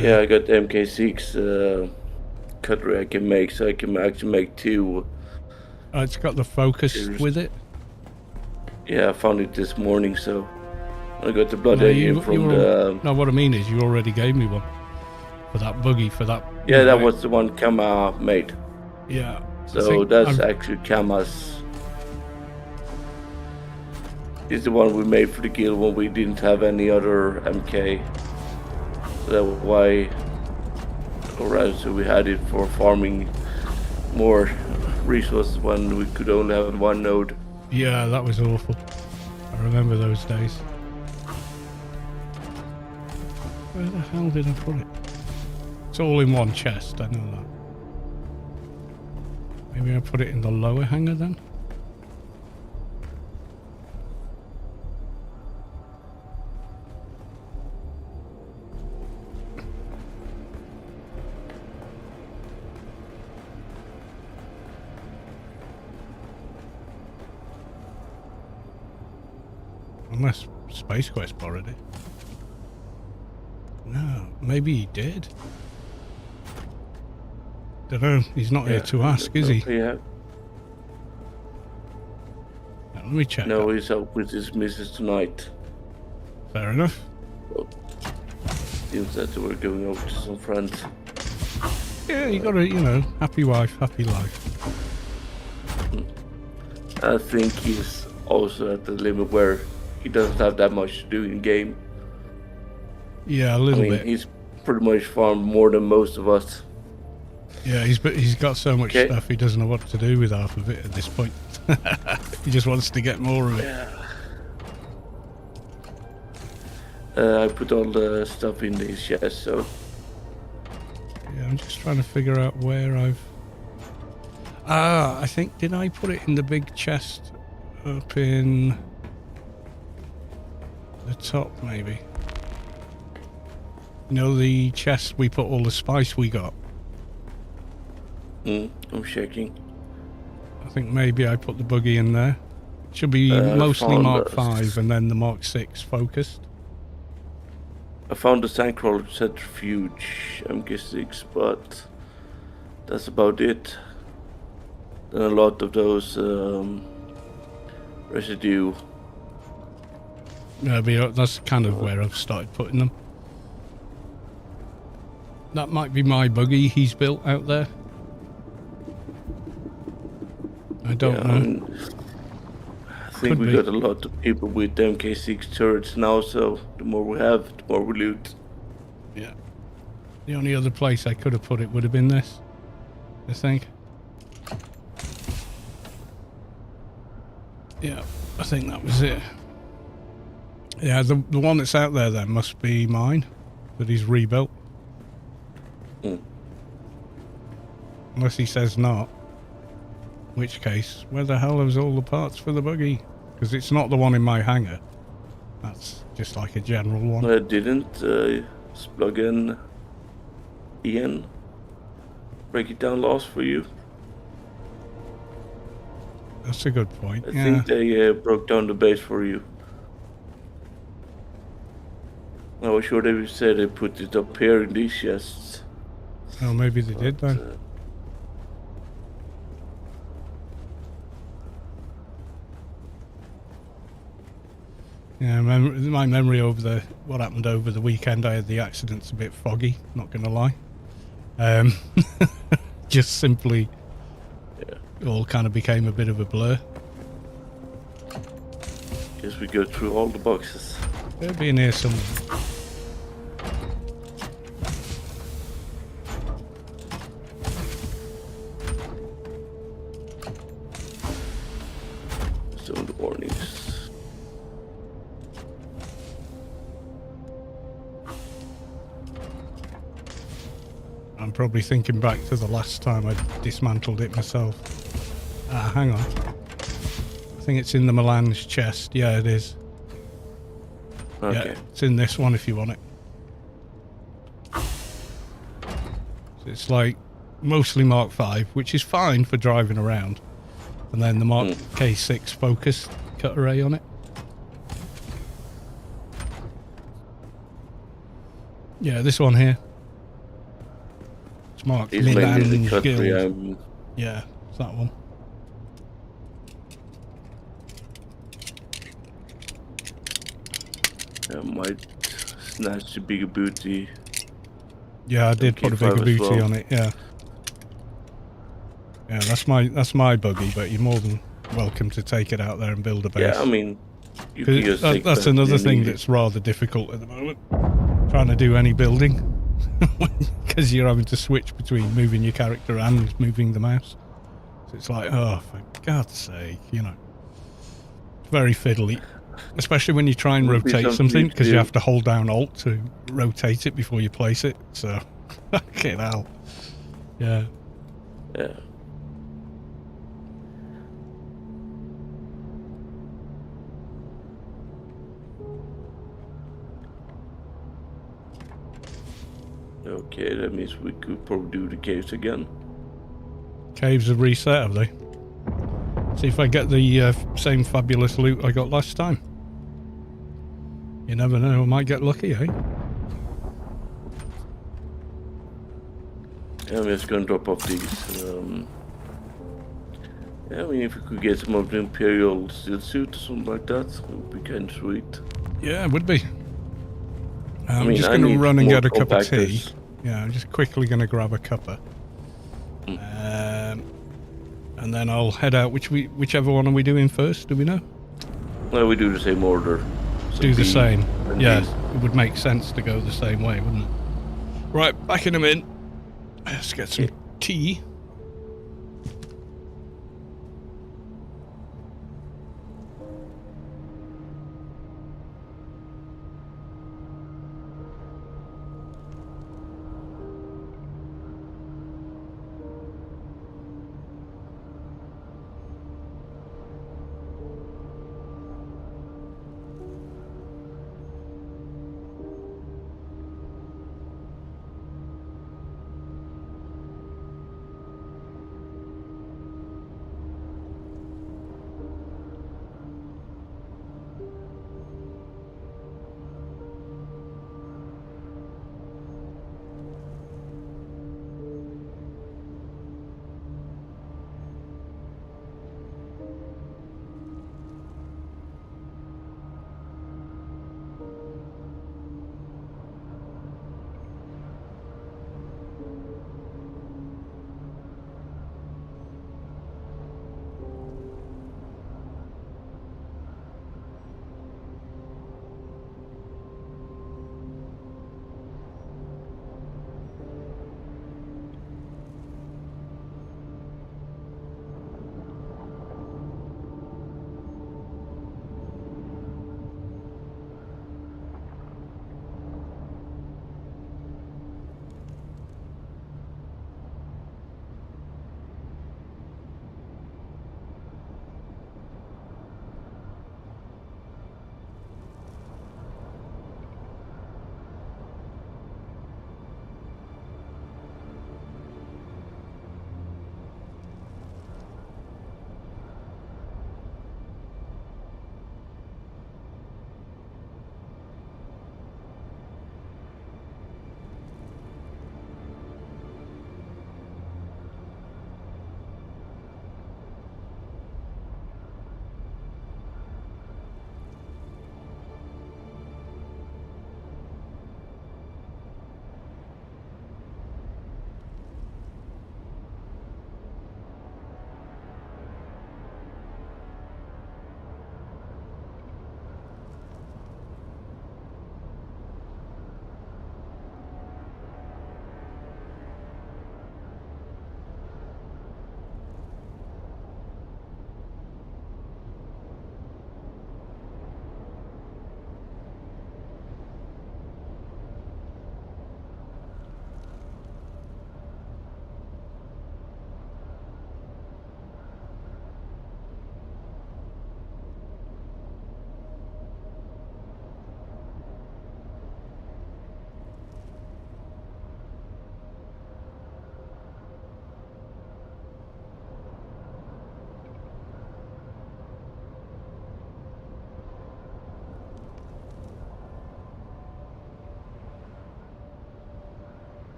Yeah, I got the MK6 cutlery I can make, so I can actually make 2. It's got the Focus with it. Yeah, I found it this morning, so I got the blood alien from the... No, what I mean is you already gave me one. For that buggy, for that... Yeah, that was the one Kama made. Yeah. So that's actually Kama's... It's the one we made for the guild when we didn't have any other MK. So that was why... Alright, so we had it for farming more resources when we could only have one node. Yeah, that was awful. I remember those days. Where the hell did I put it? It's all in one chest, I know that. Maybe I put it in the lower hangar then? Unless Space Quest borrowed it. No, maybe he did. Don't know. He's not here to ask, is he? Yeah. Now, let me check. No, that. he's out with his missus tonight. Fair enough. Well, seems that we're going over to some friends. Yeah, you gotta, you know, happy wife, happy life. I think he's also at the limit where he doesn't have that much to do in game. Yeah, a little bit. He's pretty much farmed more than most of us. Yeah, he's got so much stuff he doesn't know what to do with half of it at this point. He just wants to get more of it. Yeah. I put all the stuff in his chest, so... Yeah, I'm just trying to figure out where I've... I think, did I put it in the big chest up in the top, maybe? You know, the chest we put all the spice we got? I'm checking. I think maybe I put the buggy in there. It should be mostly Mark 5 and then the Mark 6 focused. I found the Sandcrawler Centrifuge MK6, but that's about it. Then a lot of those residue. Yeah, but that's kind of where I've started putting them. That might be my buggy he's built out there. I don't know. I think we got a lot of people with MK6 turrets now, so the more we have, the more we loot. Yeah. The only other place I could have put it would have been this, I think. Yeah, I think that was it. Yeah, the one that's out there then must be mine, that he's rebuilt. Unless he says not. In which case, where the hell is all the parts for the buggy? Because it's not the one in my hangar. That's just like a general one. I didn't plug in Ian. Break it down last for you. That's a good point. I think they broke down the base for you. I was sure they said they put it up here in these chests. Oh, maybe they did then. Yeah, my memory over what happened over the weekend, I had the accident's a bit foggy, not going to lie. Just simply, it all kind of became a bit of a blur. Guess we go through all the boxes. They'll be in here somewhere. Some of the warnings. I'm probably thinking back to the last time I dismantled it myself. Hang on. I think it's in the Milan's chest. Yeah, it is. Okay. Yeah, it's in this one if you want it. So it's like mostly Mark V, which is fine for driving around. And then the Mark K6 Focus cut array on it. Yeah, this one here. It's marked Milan Guild. Yeah, it's that one. I might snatch the bigger booty. Yeah, I did put a bigger booty on it. Yeah. Yeah, that's my buggy, but you're more than welcome to take it out there and build a base. Yeah, I mean, you can just take that's another thing that's rather difficult at the moment. Trying to do any building, because you're having to switch between moving your character and moving the mouse. So it's like, oh, for God's sake, you know, very fiddly. Especially when you try and rotate something, because you have to hold down Alt to rotate it before you place it. So, fucking hell. Yeah. Yeah. Okay, that means we could probably do the caves again. Caves have reset, have they? See if I get the same fabulous loot I got last time. You never know, I might get lucky, eh? Yeah, I'm just gonna drop off these. Yeah, I mean, if we could get some of the Imperial steel suit or something like that, it would be kind of sweet. Yeah, it would be. I'm just going to run and get a cup of tea. Yeah, I'm just quickly going to grab a cuppa. And then I'll head out. Whichever one are we doing first? Do we know? Well, we do the same order. So do the same. Yeah, these. it would make sense to go the same way, wouldn't it? Right, back in a minute. Let's get some tea.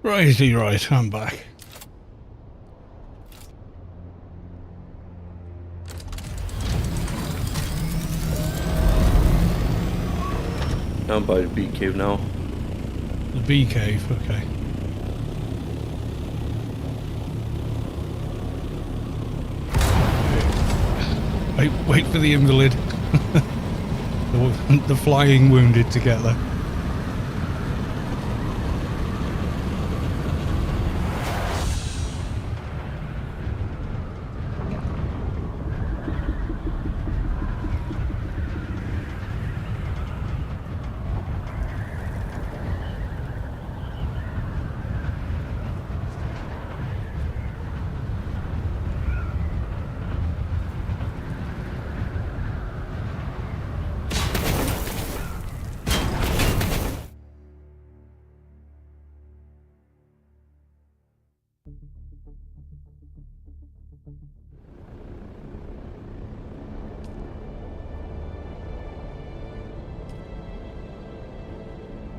Righty, right, I'm back. I'm by the bee cave now. The bee cave, okay. Wait for the invalid. the flying wounded to get there.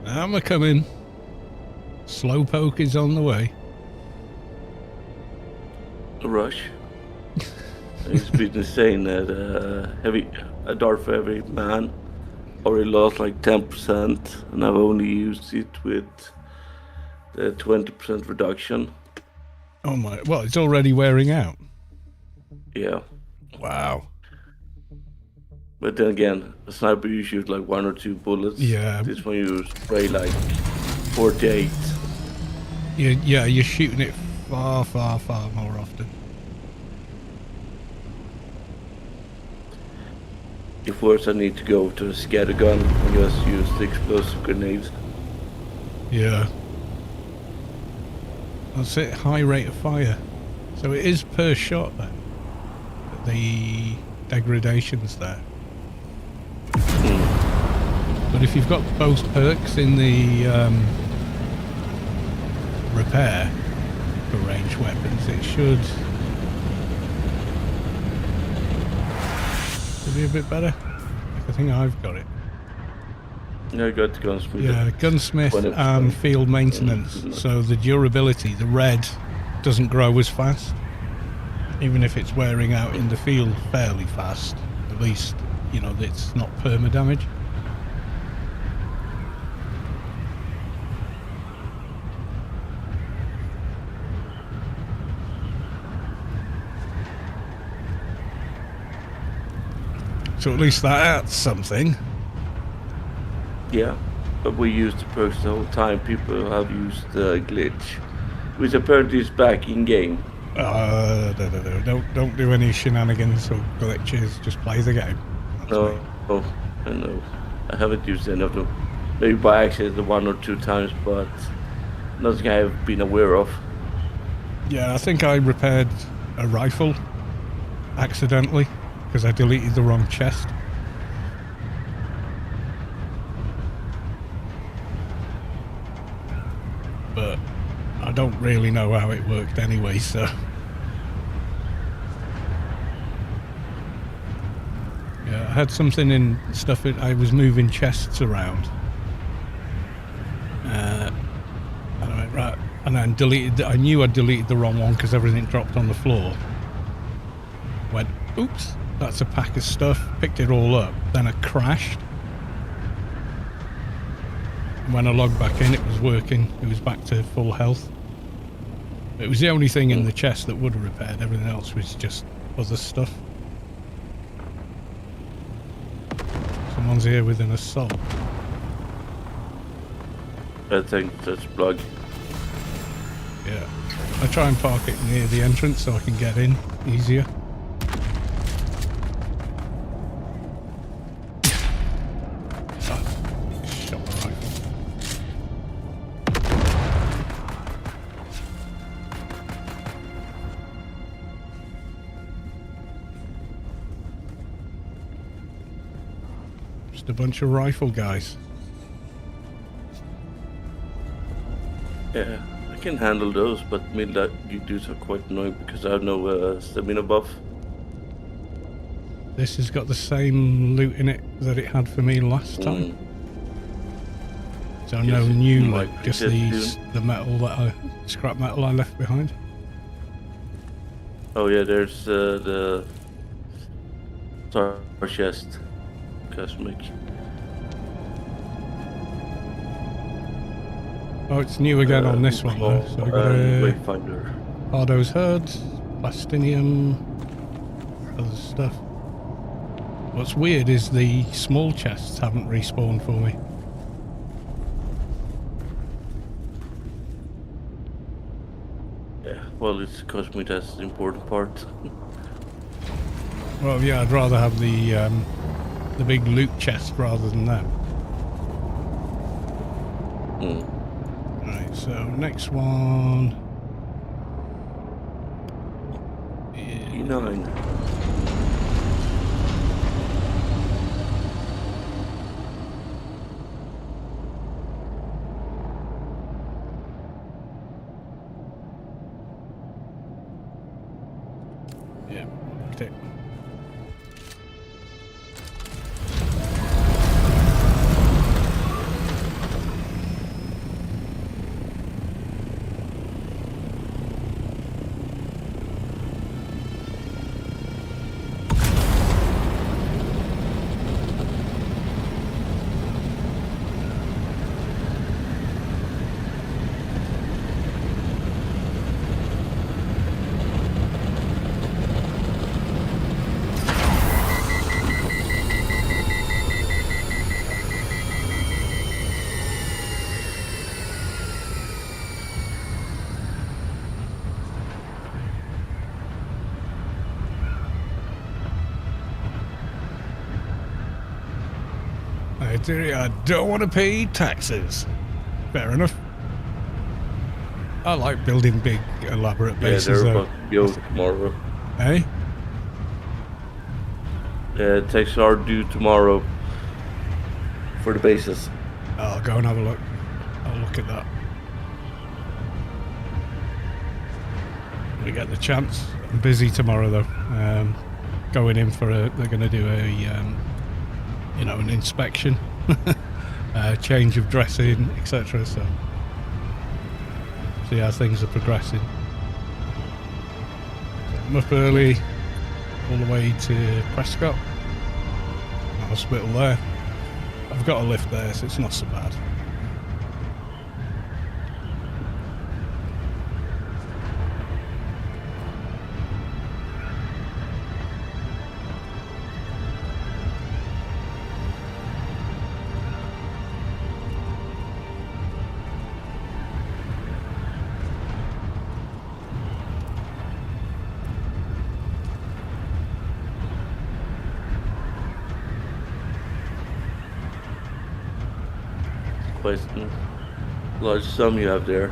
I'm a coming. Slowpoke is on the way. A rush. It's been saying that a dart for every man already lost like 10%, and I've only used it with the 20% reduction. Oh my, well, it's already wearing out. Yeah. Wow. But then again, a sniper you shoot like 1 or 2 bullets. Yeah. This one you spray like 48. Yeah, you're shooting it far, far, far more often. If worse, I need to go to the scatter gun and just use the explosive grenades. Yeah. That's it, high rate of fire. So it is per shot then. The degradation's there. But if you've got both perks in the repair for ranged weapons, it should be a bit better. I think I've got it. Yeah, I got the gunsmith. Yeah, gunsmith and field maintenance. So the durability, the red, doesn't grow as fast. Even if it's wearing out in the field fairly fast, at least, you know, it's not perma-damage. So at least that's something. Yeah, but we used the perks the whole time. People have used the glitch, which apparently is back in game. Don't do any shenanigans or glitches. Just play the game. That's me. I know. I haven't used any of them. Maybe by accident 1 or 2 times, but nothing I have been aware of. Yeah, I think I repaired a rifle accidentally because I deleted the wrong chest. But I don't really know how it worked anyway, so... Yeah, I had something in stuff, I was moving chests around. And I went, right, and then deleted, I knew I'd deleted the wrong one because everything dropped on the floor. Went, oops, that's a pack of stuff, picked it all up, then I crashed. When I logged back in, it was working. It was back to full health. It was the only thing in the chest that would have repaired. Everything else was just other stuff. Someone's here with an assault. I think that's plug. Yeah. I try and park it near the entrance so I can get in easier. Shot my rifle. Just a bunch of rifle guys. Yeah, I can handle those, but midnight you dudes are quite annoying because I have no stamina buff. This has got the same loot in it that it had for me last time. So no Yes, new my loot, just preset the metal scrap metal I left behind. Oh yeah, there's the star chest. Cosmic. Oh, it's new again on this one though. So we got and a Wayfinder. Pardo's herds, plastinium, other stuff. What's weird is the small chests haven't respawned for me. Yeah, well, it's Cosmic that's the important part. Well, yeah, I'd rather have the big loot chest rather than that. Right, so next one is E9. yeah, okay. I don't want to pay taxes. Fair enough. I like building big, elaborate Yeah, bases they're though. about to go tomorrow. Hey? Yeah, it takes our due tomorrow for the bases. I'll go and have a look. I'll look at that. We get the chance. I'm busy tomorrow though. Going in for they're going to do a, an inspection, change of dressing, etc. So, see how things are progressing. So I'm up early, all the way to Prescott Hospital there. I've got a lift there, so it's not so bad. Quite large sum you have there.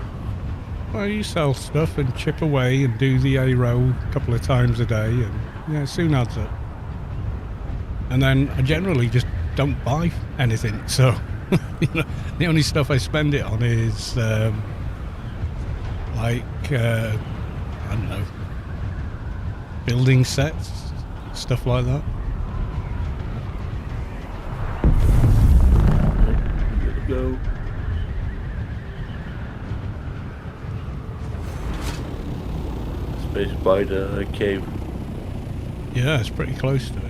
Well, you sell stuff and chip away and do the A row a couple of times a day, and yeah, it soon adds up. And then I generally just don't buy anything, so the only stuff I spend it on is I don't know, building sets, stuff like that. Good to go. Space by the cave. Yeah, it's pretty close to it.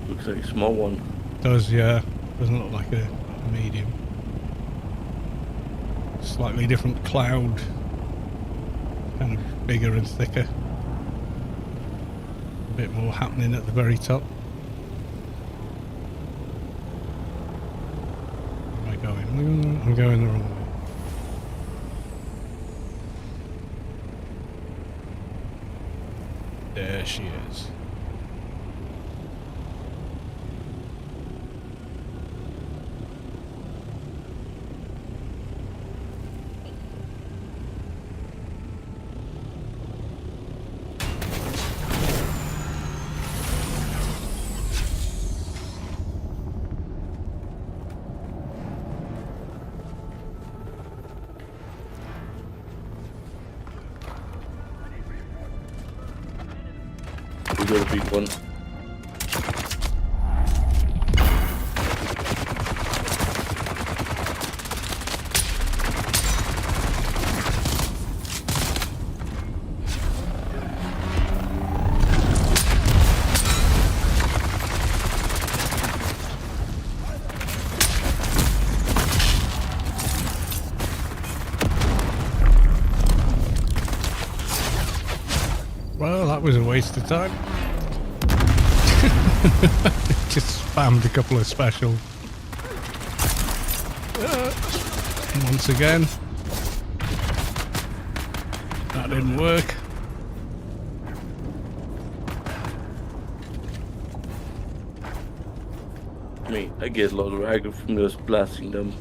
Looks like a small one. Does, yeah. Doesn't look like a medium. Slightly different cloud. Kind of bigger and thicker. A bit more happening at the very top. Where am I going? I'm going the wrong way. There she is. We got a big one. Well, that was a waste of time. Just spammed a couple of special. Once again. That didn't work. I mean, I get a lot of aggro from just blasting them.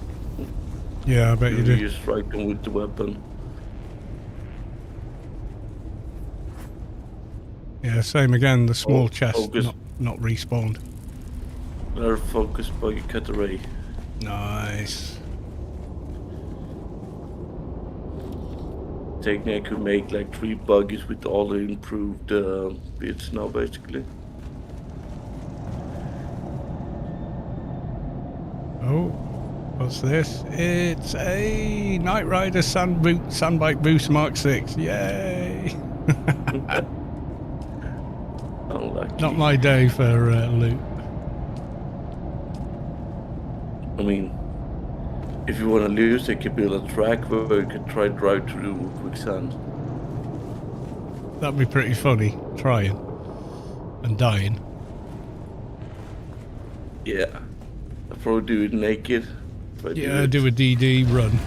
Yeah, I bet you do. You just strike them with the weapon. Yeah, same again. The small Oh, chest focus. not respawned. Another focus buggy cut array. Nice. Technically, I could make like 3 buggies with all the improved bits now, basically. Oh, what's this? It's a Knight Rider Sandbike Boost Mark 6. Yay! Unlucky. Not my day for loot. I mean, if you want to lose, they could build a track where you could try to drive through quicksand. That'd be pretty funny, trying and dying. Yeah. I'll probably do it naked. if I Yeah, it. do a DD run.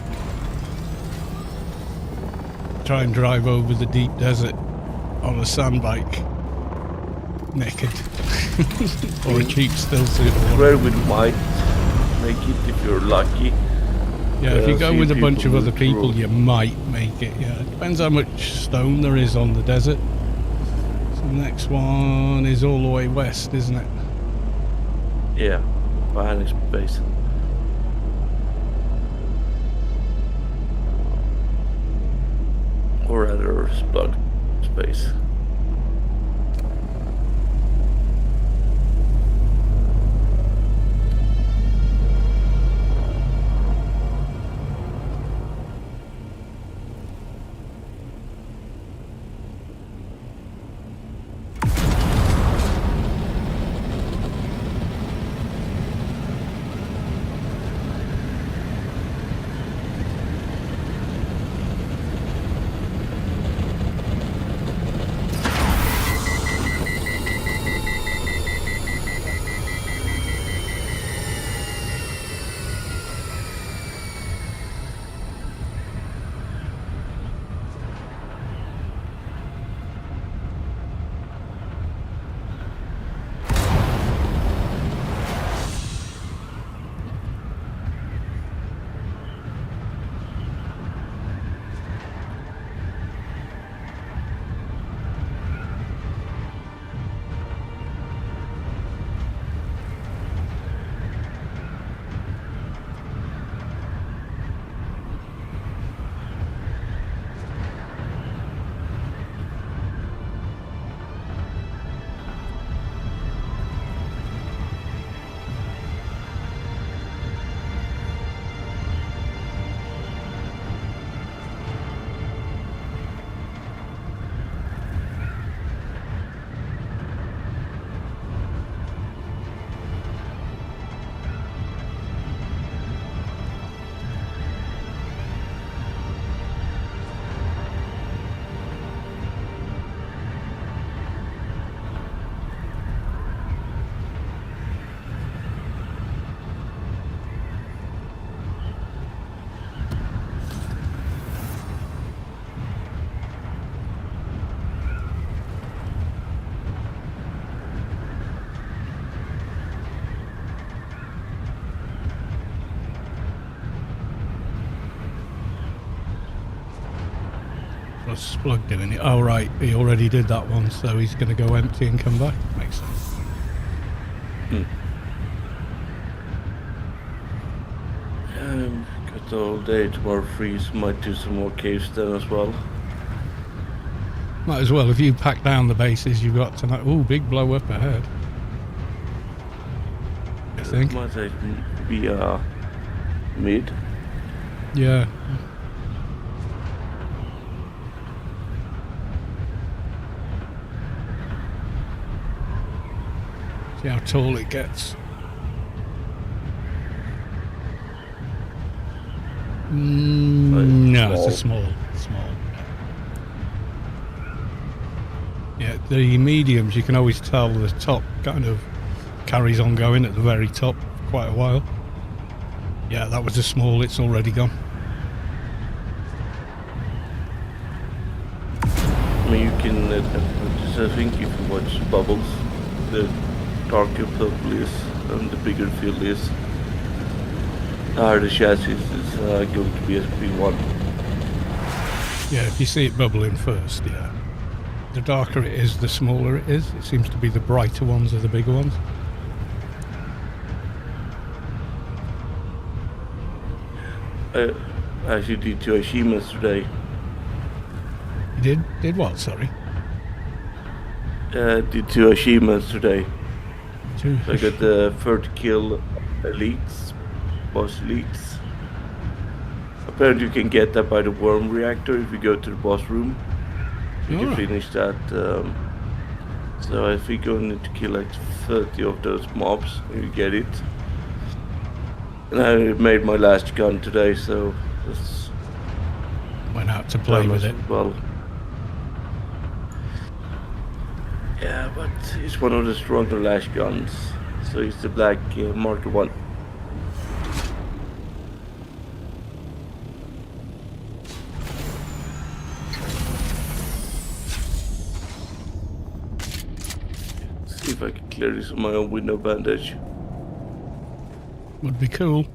Try and drive over the deep desert on a sand bike. Naked. Or a cheap still suit or whatever. Where we might make it if you're lucky. Yeah, if you go see with a bunch of people other with people, rope. you might make it. Yeah, it depends how much stone there is on the desert. So the next one is all the way west, isn't it? Yeah, behind this base. Or rather, plug space. Was plugged in. Oh right, he already did that one, so he's going to go empty and come back. Makes sense. Got all day tomorrow free, so might do some more caves then as well. Might as well, if you pack down the bases you've got tonight. Ooh, big blow up ahead. I think. Might be mid. Yeah. See how tall it gets. No, it's a small. Yeah, the mediums, you can always tell the top kind of carries on going at the very top for quite a while. Yeah, that was a small, it's already gone. I mean, you can, I think if you watch bubbles, the darker purple is and the bigger field is, the harder chassis is going to be a SP1. Yeah, if you see it bubbling first, yeah. The darker it is, the smaller it is. It seems to be the brighter ones are the bigger ones. I actually did 2 achievements today. You did what, sorry? Did 2 achievements today. Two. So I got the 30 kill elites, boss elites. Apparently you can get that by the worm reactor if you go to the boss room. You can Alright. finish that. So I think you only need to kill like 30 of those mobs and you get it. And I made my last gun today, so that's Went out to play with it. well. Yeah, but it's one of the stronger lash guns. So it's the black marker 1. See if I can clear this on my own with no bandage. Would be cool.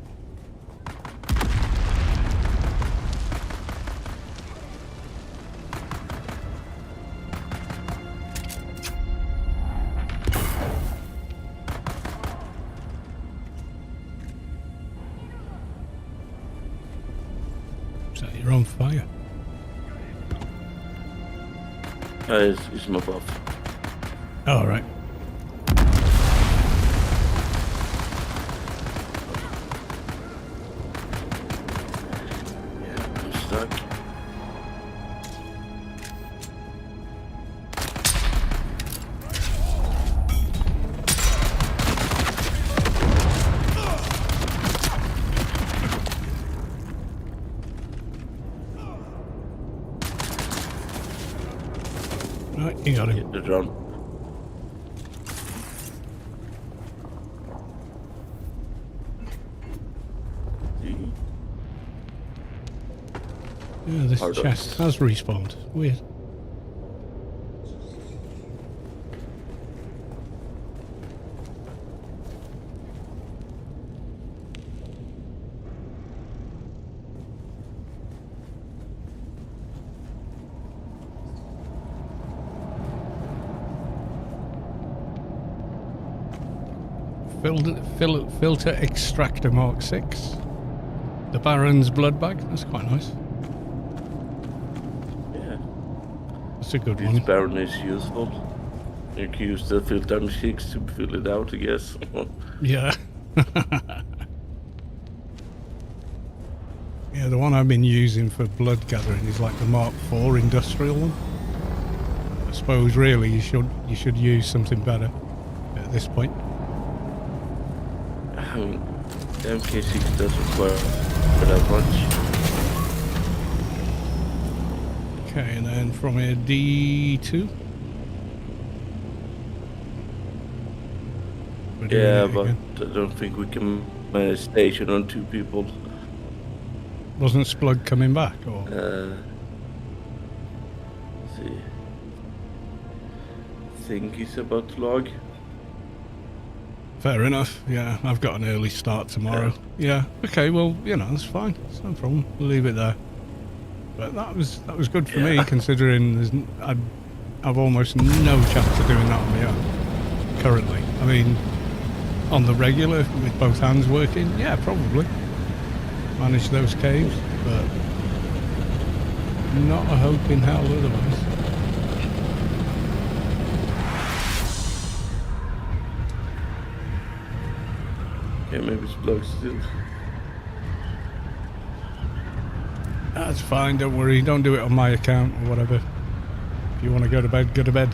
So you're on fire. It's my buff. All right. Yeah, I'm stuck. Right, you got him. Hit the drum. See? Yeah, this Hard chest ups. has respawned. Weird. Filter extractor Mark 6. The Baron's blood bag. That's quite nice. Yeah. That's a good This one. Baron is useful. You can use the filter 6 to fill it out, I guess. Yeah. Yeah, the one I've been using for blood gathering is like the Mark 4 industrial one. I suppose really you should use something better at this point. I mean, the MK6 doesn't require that much. Okay, and then from here D2. We're doing Yeah, it but again. I don't think we can manage station on 2 people. Wasn't Splug coming back or? Let's see. Think he's about to log. Fair enough. Yeah, I've got an early start tomorrow. Yeah. Okay. Well, you know, that's fine. It's no problem. We'll leave it there. But that was good for me, considering I've almost no chance of doing that on my own currently. I mean, on the regular with both hands working, yeah, probably manage those caves, but not a hope in hell otherwise. Okay, maybe it's blocked still. That's fine. Don't worry. Don't do it on my account or whatever. If you want to go to bed, go to bed.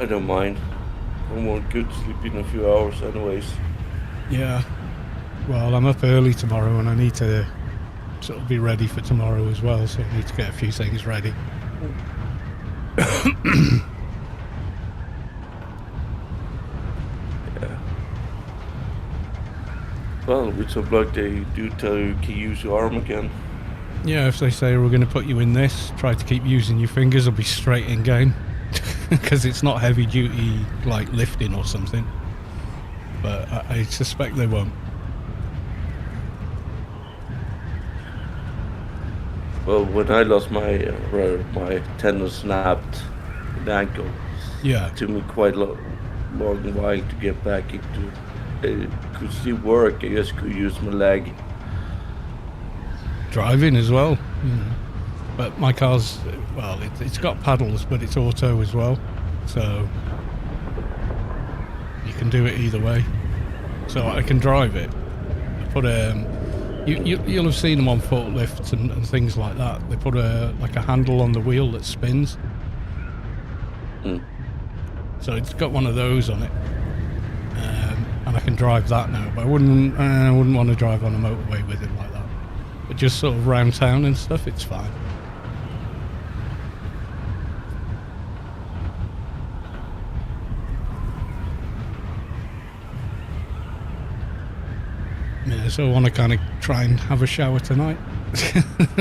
I don't mind. I want good sleep in a few hours, anyways. Yeah. Well, I'm up early tomorrow and I need to sort of be ready for tomorrow as well, so I need to get a few things ready. Yeah. Well, with some luck, they do tell you can use your arm again. Yeah, if they say we're going to put you in this, try to keep using your fingers, I'll be straight in game. Because it's not heavy duty like lifting or something. But I suspect they won't. Well, when I lost my tendon snapped the ankle, Yeah. it took me quite a long while to get back into. It could still work. I just could use my leg. Driving as well. But my car's, well, it's got paddles, but it's auto as well. So you can do it either way. So I can drive it. I put you'll have seen them on forklifts and things like that. They put a handle on the wheel that spins. So it's got one of those on it, and I can drive that now. But I wouldn't want to drive on a motorway with it like that. But just sort of round town and stuff, it's fine. Yeah, so I want to kind of try and have a shower tonight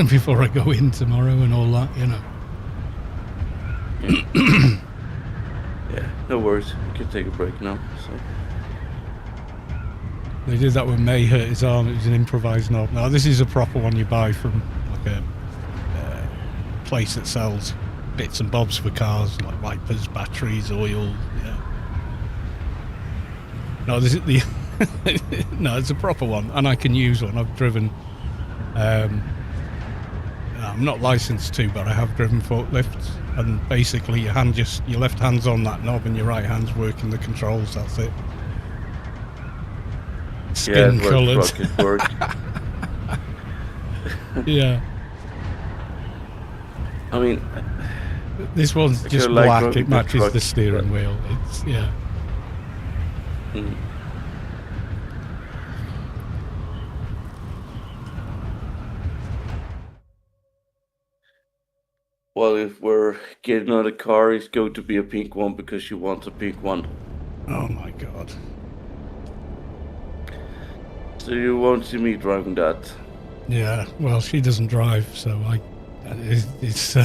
before I go in tomorrow and all that, you know. Yeah, no worries. You can take a break now. So. They did that when May hurt his arm. It was an improvised knob. Now this is a proper one you buy from like a place that sells bits and bobs for cars, like wipers, batteries, oil. Yeah. No, this is the no, it's a proper one, and I can use one. I've driven. I'm not licensed to, but I have driven forklifts, and basically your left hand's on that knob and your right hand's working the controls. That's it. Skin coloured. Yeah. I mean, this one's just black. It matches the steering wheel. It's yeah. Well, if we're getting out of the car, it's going to be a pink one because she wants a pink one. Oh my god. So you won't see me driving that. Yeah, well, she doesn't drive, so it's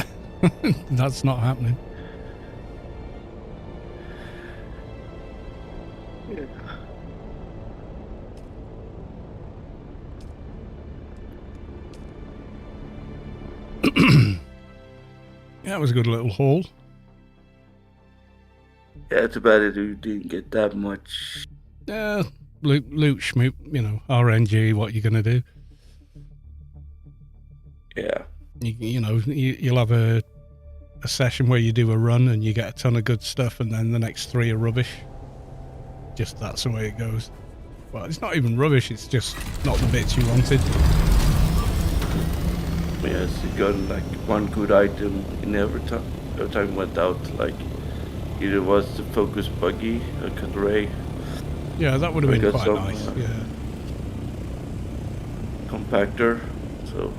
that's not happening. Yeah. Yeah, it was a good little haul. Yeah, too bad you didn't get that much. Yeah, loot schmoop, you know, RNG, what you gonna do? Yeah. You'll have a session where you do a run and you get a ton of good stuff, and then the next 3 are rubbish. Just that's the way it goes. Well, it's not even rubbish, it's just not the bits you wanted. Yes, you got like one good item in every time went out. Like either was the Focus buggy or Cadre. Yeah, that would have been quite nice. Yeah. Compactor. So.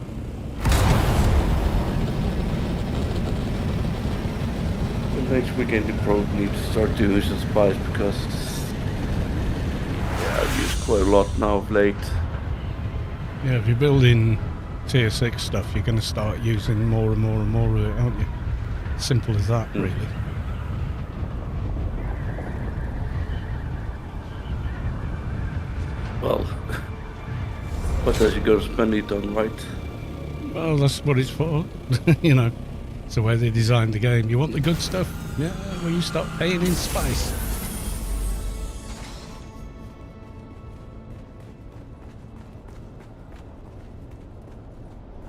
Next weekend you probably need to start doing some spice because I've used quite a lot now of late. Yeah, if you're building tier 6 stuff, you're going to start using more and more and more of it, aren't you? Simple as that, really. Well, what else you got to spend it on, right? Well, that's what it's for. You know, it's the way they designed the game. You want the good stuff? Yeah, well, you start paying in spice.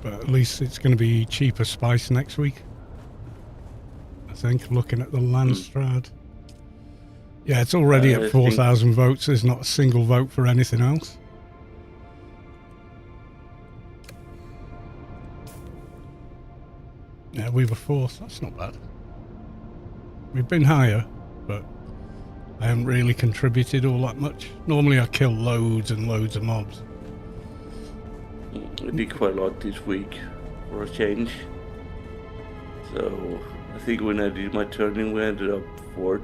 But at least it's going to be cheaper spice next week. I think, looking at the Landstrad. Yeah, it's already at 4,000 votes. There's not a single vote for anything else. Yeah, we were 4th. That's not bad. We've been higher, but I haven't really contributed all that much. Normally I kill loads and loads of mobs. I did quite a lot this week for a change. So I think when I did my turning, we ended up fourth.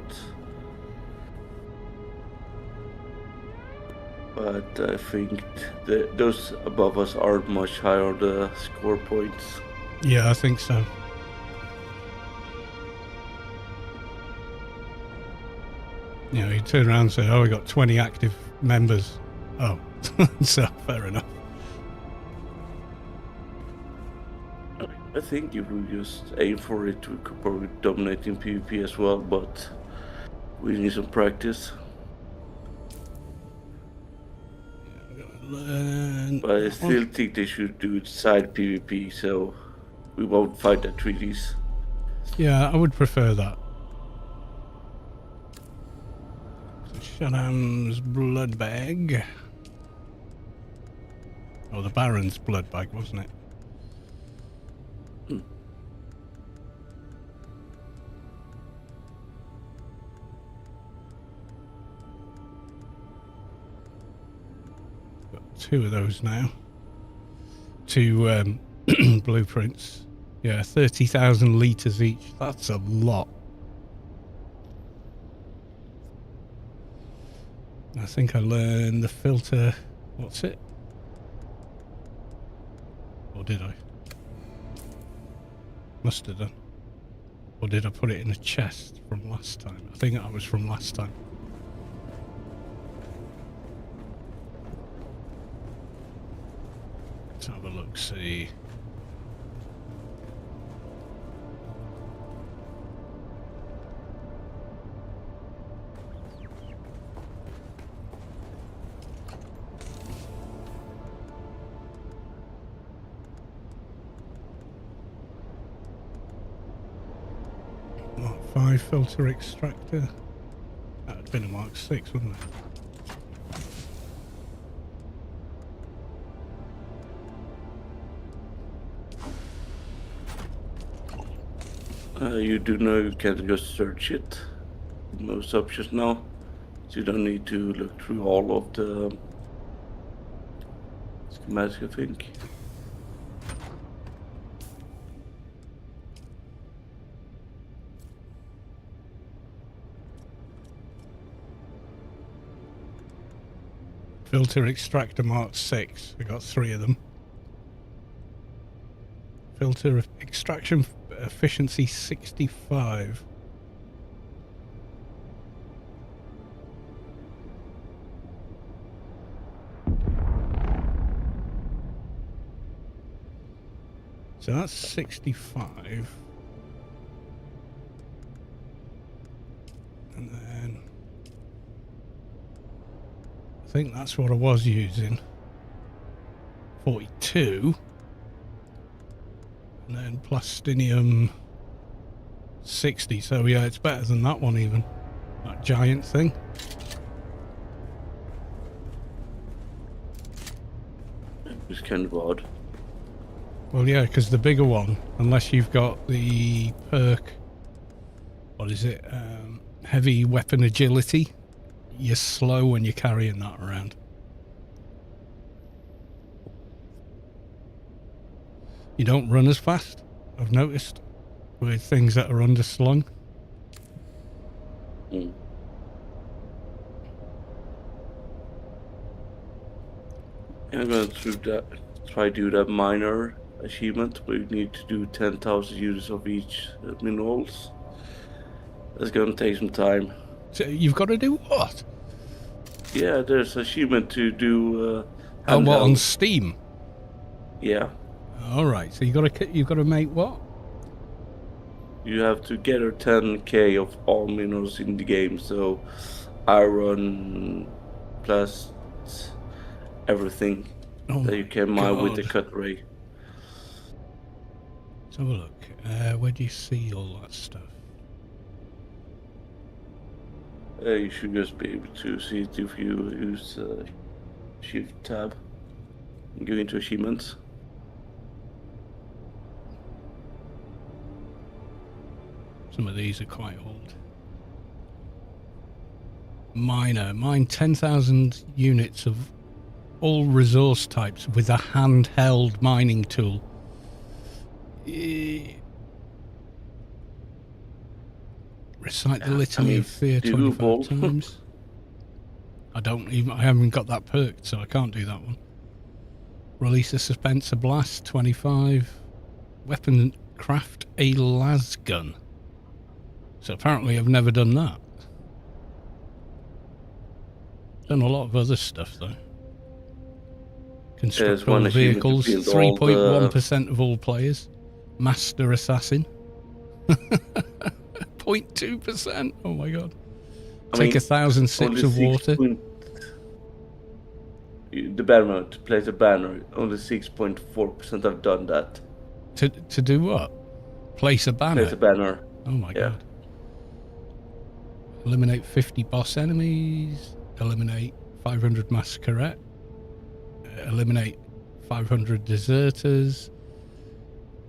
But I think those above us aren't much higher on the score points. Yeah, I think so. You know, you turn around and say, oh, we got 20 active members. Oh, so fair enough. I think if we just aim for it, we could probably dominate in PvP as well, but we need some practice. But I still think they should do it side PvP, so we won't fight at treaties. Yeah, I would prefer that. So Shadam's blood bag. Oh, the Baron's blood bag, wasn't it? Got 2 of those now. 2 blueprints. Yeah, 30,000 litres each. That's a lot. I think I learned the filter. What's it? Or did I? Must have done. Or did I put it in a chest from last time? I think that was from last time. Let's have a look, see. Mark 5 filter extractor. That would have been a Mark 6, wouldn't it? You do know you can just search it. Most options now. So you don't need to look through all of the schematics, I think. Filter extractor Mark 6. I got 3 of them. Filter extraction efficiency 65. So that's 65. And then I think that's what I was using. 42. And then plastinium 60. So yeah, it's better than that one even. That giant thing. It's kind of odd. Well, yeah, because the bigger one, unless you've got the perk, what is it? Heavy weapon agility. You're slow when you're carrying that around. You don't run as fast, I've noticed, with things that are underslung. Mm. I'm going to try to do that minor achievement where you need to do 10,000 units of each minerals. That's going to take some time. So you've got to do what? Yeah, there's achievement to do. Oh, what, on handheld. Steam? Yeah, All right. So you've got to make what? you have to gather 10k of all minerals in the game. So, iron, plus everything Oh that my you can mine with the God. cut ray. Let's have a look. Where do you see all that stuff? You should just be able to see it if you use Shift tab and go into achievements. Some of these are quite old. Miner. Mine 10,000 units of all resource types with a handheld mining tool. Recite the litany of fear 25 doable. times. I haven't got that perked, so I can't do that one. Release a suspenser blast, 25. Weapon craft a las gun. So apparently I've never done that. Done a lot of other stuff though. Construct all one achievement to vehicles, build all 3.1% of all players. Master assassin. 0.2%. Oh my god. Take 1,000 sips of water. The banner, to place a banner, only 6.4% have done that. To do what? Place a banner? Place a banner. Oh my Yeah. god. Eliminate 50 boss enemies. Eliminate 500 masquerade. Eliminate 500 deserters.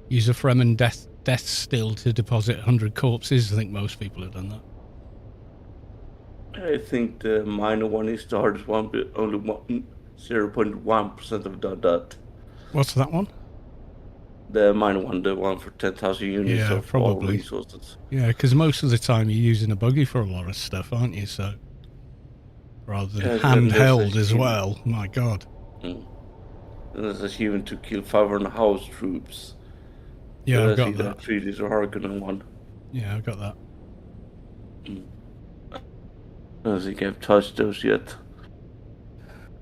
Use a Fremen death still to deposit 100 corpses. I think most people have done that. I think the minor one is the hardest one, but only 0.1% have done that. What's that one? The minor one, the one for 10,000 units Yeah, of all probably. resources. Yeah, because most of the time you're using a buggy for a lot of stuff, aren't you? So rather than Yeah, then there's handheld a as few- well. My god. And there's achievement to kill 500 house troops. Yeah, I I've got think that. 3 liter Harkonnen one. Yeah, I've got that. I don't think I've touched those yet.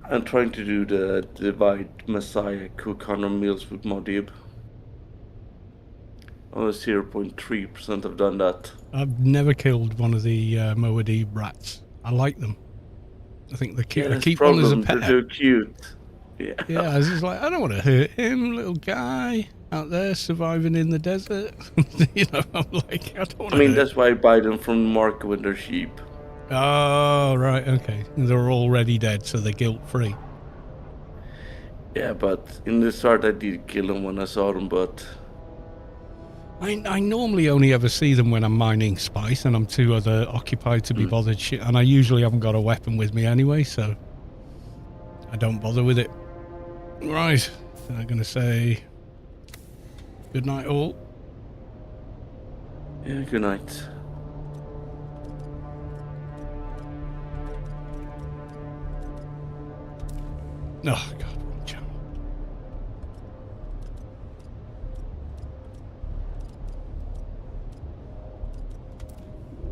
I'm trying to do the Divide Messiah cook 100 meals with Modib. Only 0.3% have done that. I've never killed one of the Moadi rats. I like them. I think they're cute. I that's keep the one as a problem, pet. they're cute. Yeah. Yeah, I was just like, I don't want to hurt him, little guy out there surviving in the desert. You know, I'm like, I don't want to. I mean, that's why I buy them from the market when they're cheap. Oh, right, okay. They're already dead, so they're guilt-free. Yeah, but in the start I did kill them when I saw them, but I normally only ever see them when I'm mining spice and I'm too other occupied to be bothered shit, and I usually haven't got a weapon with me anyway, so I don't bother with it. Right, I'm going to say good night all. yeah, good night. Oh, God, wrong channel.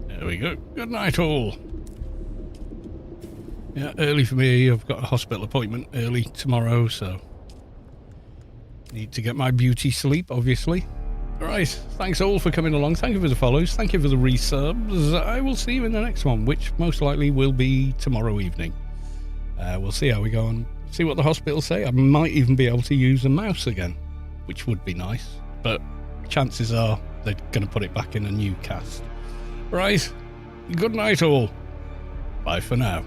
There we go. Good night all. Yeah, early for me. I've got a hospital appointment early tomorrow, so need to get my beauty sleep, obviously. Right, thanks all for coming along. Thank you for the follows. Thank you for the resubs. I will see you in the next one, which most likely will be tomorrow evening. We'll see how we go and see what the hospital say. I might even be able to use a mouse again, which would be nice, but chances are they're going to put it back in a new cast. Right, good night all. Bye for now.